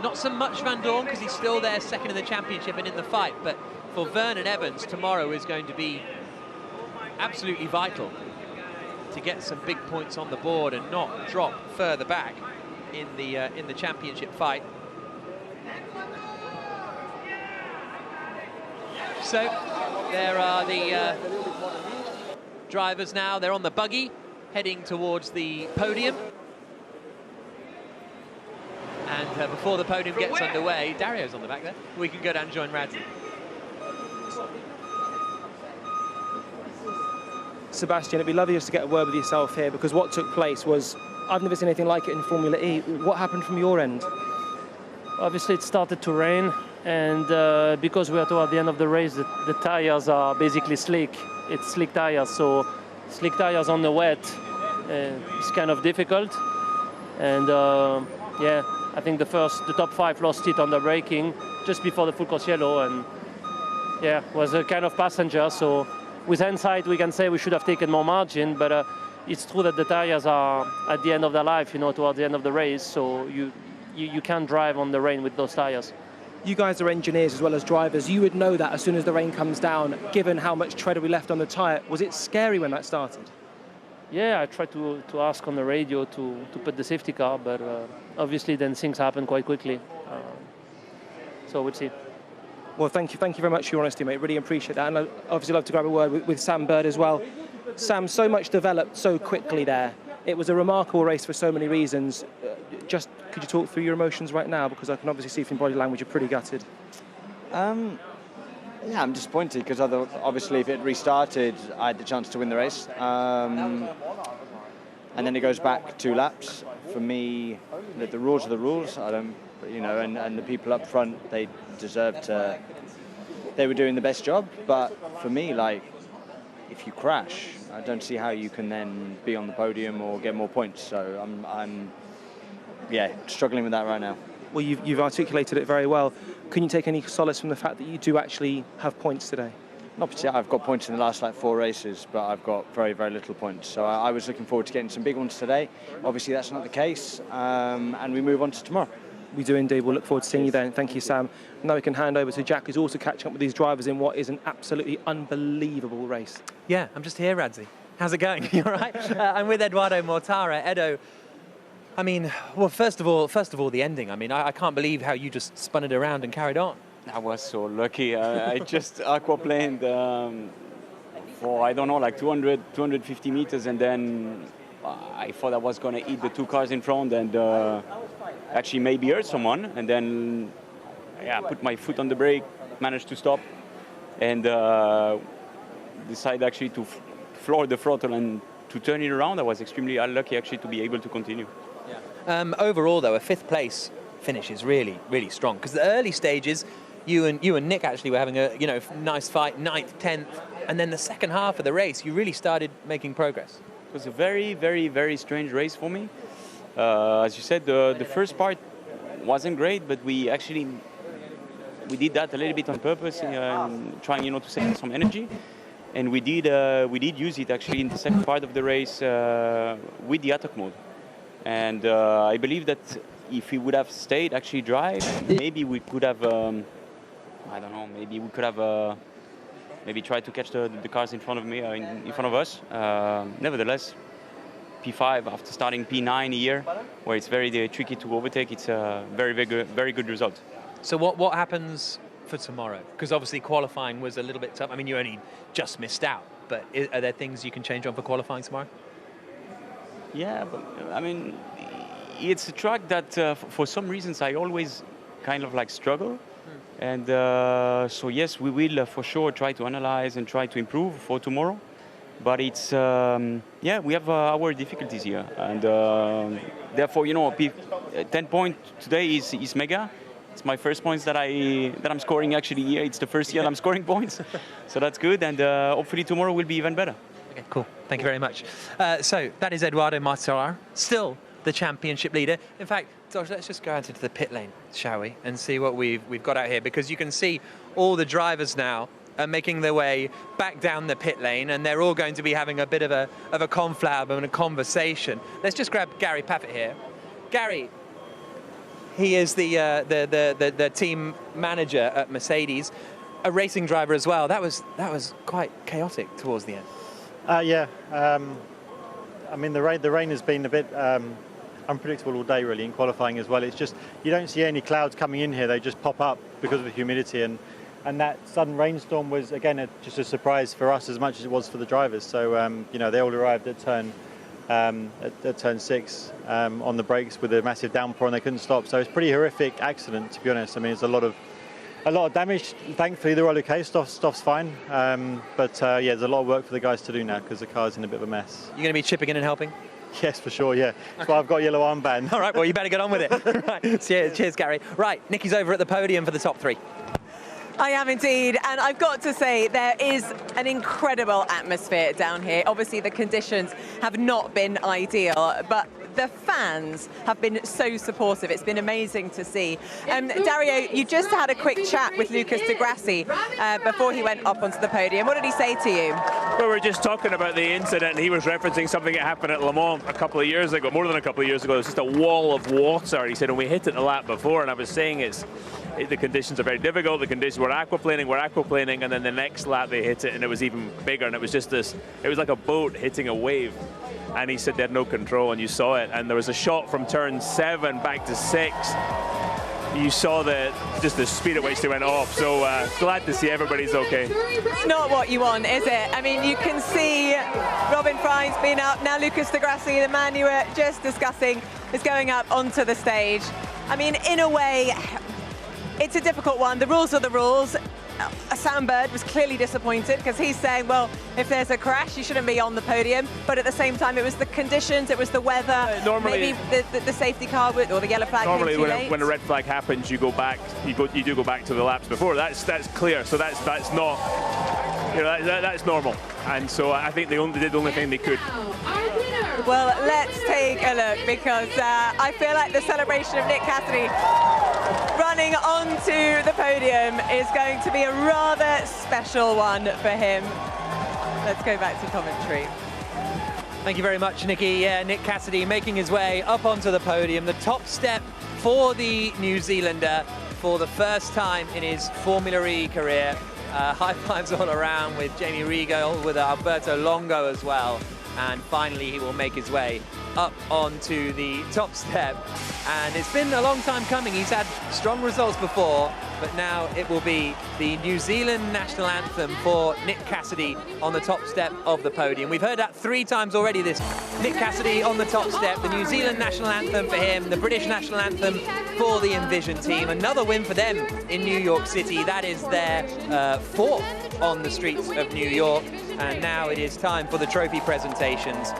Not so much Van Dorn, because he's still there second in the championship and in the fight, but for Verne and Evans, tomorrow is going to be absolutely vital to get some big points on the board and not drop further back in the championship fight. so. There are the drivers now. They're on the buggy, heading towards the podium. And before the podium gets underway, Dario's on the back there. We can go down and join Radzi. Sebastian, it'd be lovely just to get a word with yourself here, because what took place was, I've never seen anything like it in Formula E. What happened from your end? Obviously, it started to rain, and because we are toward the end of the race, the tires are basically slick. It's slick tires, so slick tires on the wet, it's kind of difficult. And yeah, I think the top 5 lost it on the braking just before the full course yellow, and yeah, was a kind of passenger. So with hindsight, we can say we should have taken more margin, but it's true that the tires are at the end of their life, you know, toward the end of the race. So you can't drive on the rain with those tires. You guys are engineers as well as drivers. You would know that as soon as the rain comes down, given how much tread we left on the tyre. Was it scary when that started? Yeah, I tried to ask on the radio to put the safety car, but obviously then things happen quite quickly. So we'll see. Well, thank you very much for your honesty, mate. Really appreciate that. And I'd obviously love to grab a word with Sam Bird as well. Sam, so much developed so quickly there. It was a remarkable race for so many reasons. Just could you talk through your emotions right now? Because I can obviously see from body language you're pretty gutted. Yeah, I'm disappointed because obviously if it restarted, I had the chance to win the race. And then it goes back 2 laps. For me, the rules are the rules. I don't, you know, and the people up front, they deserved to. They were doing the best job, but for me, like, if you crash, I don't see how you can then be on the podium or get more points. So I'm yeah, struggling with that right now. Well, you've articulated it very well. Can you take any solace from the fact that you do actually have points today? Not particularly. I've got points in the last 4 races, but I've got very, very little points. So I was looking forward to getting some big ones today. Obviously, that's not the case, and we move on to tomorrow. We do indeed. We'll look forward to seeing you then. Thank you, Sam. Now we can hand over to Jack, who's also catching up with these drivers in what is an absolutely unbelievable race. Yeah, I'm just here, Radzi. How's it going? You all right? I'm with Eduardo Mortara. Edo, I mean, well, first of all, the ending. I mean, I can't believe how you just spun it around and carried on. I was so lucky. I just aquaplaned for, I don't know, like 200, 250 meters, and then I thought I was going to eat the 2 cars in front and actually maybe hurt someone, and then yeah, put my foot on the brake, managed to stop, and decided actually to floor the throttle and to turn it around. I was extremely unlucky actually to be able to continue. Yeah. Overall, though, a 5th place finish is really, really strong, because the early stages, you and Nick actually were having a nice fight, 9th, 10th, and then the second half of the race, you really started making progress. It was a very, very, very strange race for me. As you said, the first part wasn't great, but we did that a little bit on purpose, trying to save some energy, and we did use it actually in the second part of the race with the attack mode. And I believe that if we would have stayed actually dry, maybe we could have, I don't know, maybe we could have maybe tried to catch the cars in front of me, in front of us. Nevertheless, P5 after starting P9 here, where it's very tricky to overtake, it's a very good result. So what happens for tomorrow? Because obviously qualifying was a little bit tough. I mean, you only just missed out, but are there things you can change on for qualifying tomorrow? Yeah, but I mean, it's a track that for some reasons I always kind of like struggle. And so yes, we will for sure try to analyze and try to improve for tomorrow. But it's, yeah, we have our difficulties here. And therefore, 10 point today is mega. It's my first points that I'm scoring actually here. It's the first year I'm scoring points. So that's good. And hopefully tomorrow will be even better. Okay, cool. Thank you very much. So that is Eduardo Mortara, still the championship leader. In fact, Josh, let's just go out into the pit lane, shall we, and see what we've got out here, because you can see all the drivers now are making their way back down the pit lane, and they're all going to be having a bit of a conflab and a conversation. Let's just grab Gary Paffett here. Gary, he is the team manager at Mercedes, a racing driver as well. That was quite chaotic towards the end. Yeah, I mean the rain has been a bit unpredictable all day really in qualifying as well. It's just you don't see any clouds coming in here; they just pop up because of the humidity, and And that sudden rainstorm was, again, just a surprise for us as much as it was for the drivers. So, you know, they all arrived at turn 6 on the brakes with a massive downpour, and they couldn't stop. So it's a pretty horrific accident, to be honest. I mean, it's a lot of damage. Thankfully, they're all okay. Stuff's fine. But yeah, there's a lot of work for the guys to do now because the car's in a bit of a mess. You're going to be chipping in and helping? Yes, for sure, yeah. That's why I've got a yellow armband. All right, well, you better get on with it. Right. Cheers, Gary. Right, Nikki's over at the podium for the top 3. I am indeed, and I've got to say there is an incredible atmosphere down here. Obviously the conditions have not been ideal, but the fans have been so supportive. It's been amazing to see. Dario, you just had a quick chat with Lucas Di Grassi before he went up onto the podium. What did he say to you? Well, we were just talking about the incident. He was referencing something that happened at Le Mans a couple of years ago, more than a couple of years ago. It was just a wall of water. He said, and we hit it the lap before, and I was saying the conditions are very difficult. The conditions we're aquaplaning, and then the next lap they hit it, and it was even bigger, and it was just this, it was like a boat hitting a wave. And he said they had no control, and you saw it. And there was a shot from turn 7 back to 6. You saw just the speed at which they went off. So glad to see everybody's okay. It's not what you want, is it? I mean, you can see Robin Fry's been up. Now Lucas Di Grassi, the man you were just discussing, is going up onto the stage. I mean, in a way, it's a difficult one. The rules are the rules. Sam Bird was clearly disappointed because he's saying, well, if there's a crash, you shouldn't be on the podium. But at the same time, it was the conditions, it was the weather. Normally, maybe the safety car or the yellow flag. Normally, when a red flag happens, you go back. You do go back to the laps before. That's clear. So that's not, you know, that's normal. And so I think they only did the only thing they could. Well, let's take a look because I feel like the celebration of Nick Cassidy running onto the podium is going to be a rather special one for him. Let's go back to commentary. Thank you very much, Nikki. Yeah, Nick Cassidy making his way up onto the podium. The top step for the New Zealander for the first time in his Formula E career. High fives all around with Jamie Regal, with Alberto Longo as well. And finally, he will make his way up onto the top step. And it's been a long time coming. He's had strong results before, but now it will be the New Zealand national anthem for Nick Cassidy on the top step of the podium. We've heard that 3 times already, this Nick Cassidy on the top step, the New Zealand national anthem for him, the British national anthem for the Envision team. Another win for them in New York City. That is their 4th on the streets of New York. And now it is time for the trophy presentations.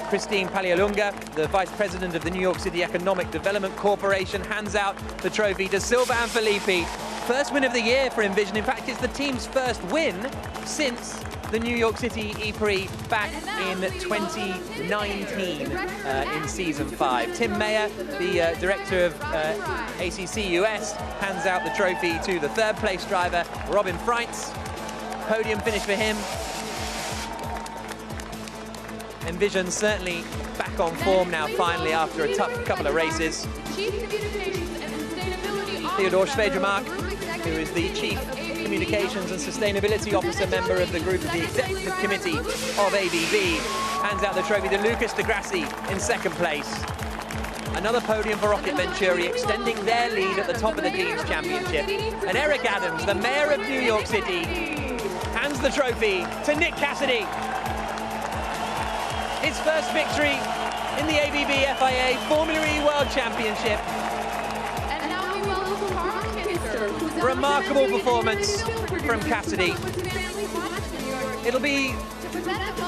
Christine Palialunga, the Vice President of the New York City Economic Development Corporation, hands out the trophy to Sylvain Filippi. First win of the year for Envision. In fact, it's the team's first win since the New York City E-Prix back in 2019 in season 5. Tim Mayer, the director of ACC US, hands out the trophy to the 3rd place driver, Robin Freitz. Podium finish for him. Envision certainly back on form now, finally, after a tough couple of races. Theodore Schweidremark, who is the Chief Communications and Sustainability Officer, member of the group of the Executive Committee of ABB, hands out the trophy to Lucas Di Grassi in 2nd place. Another podium for Rocket Venturi, extending their lead at the top of the Teams Championship. And Eric Adams, the mayor of New York City, hands the trophy to Nick Cassidy. His first victory in the ABB FIA Formula E World Championship. And now we welcome our Mr. Remarkable performance from Cassidy. It'll be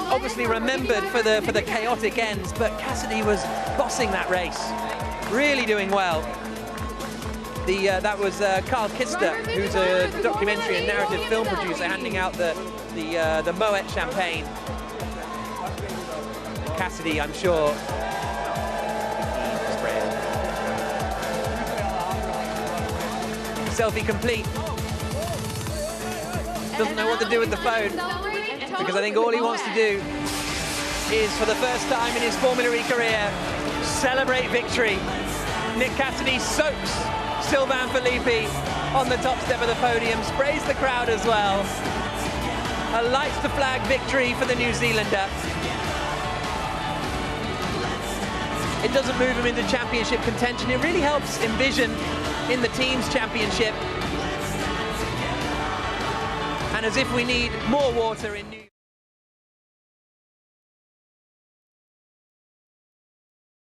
obviously remembered for the chaotic ends, but Cassidy was bossing that race, really doing well. That was Carl Kister, who's a documentary and narrative film producer, handing out the Moet champagne. Cassidy, I'm sure. Selfie complete. Doesn't know what to do with the phone, because I think all he wants to do is, for the first time in his Formula E career, celebrate victory. Nick Cassidy soaks Sylvain Filippi on the top step of the podium, sprays the crowd as well. A lights to flag victory for the New Zealander. It doesn't move him into championship contention. It really helps Envision in the team's championship. And as if we need more water in New York.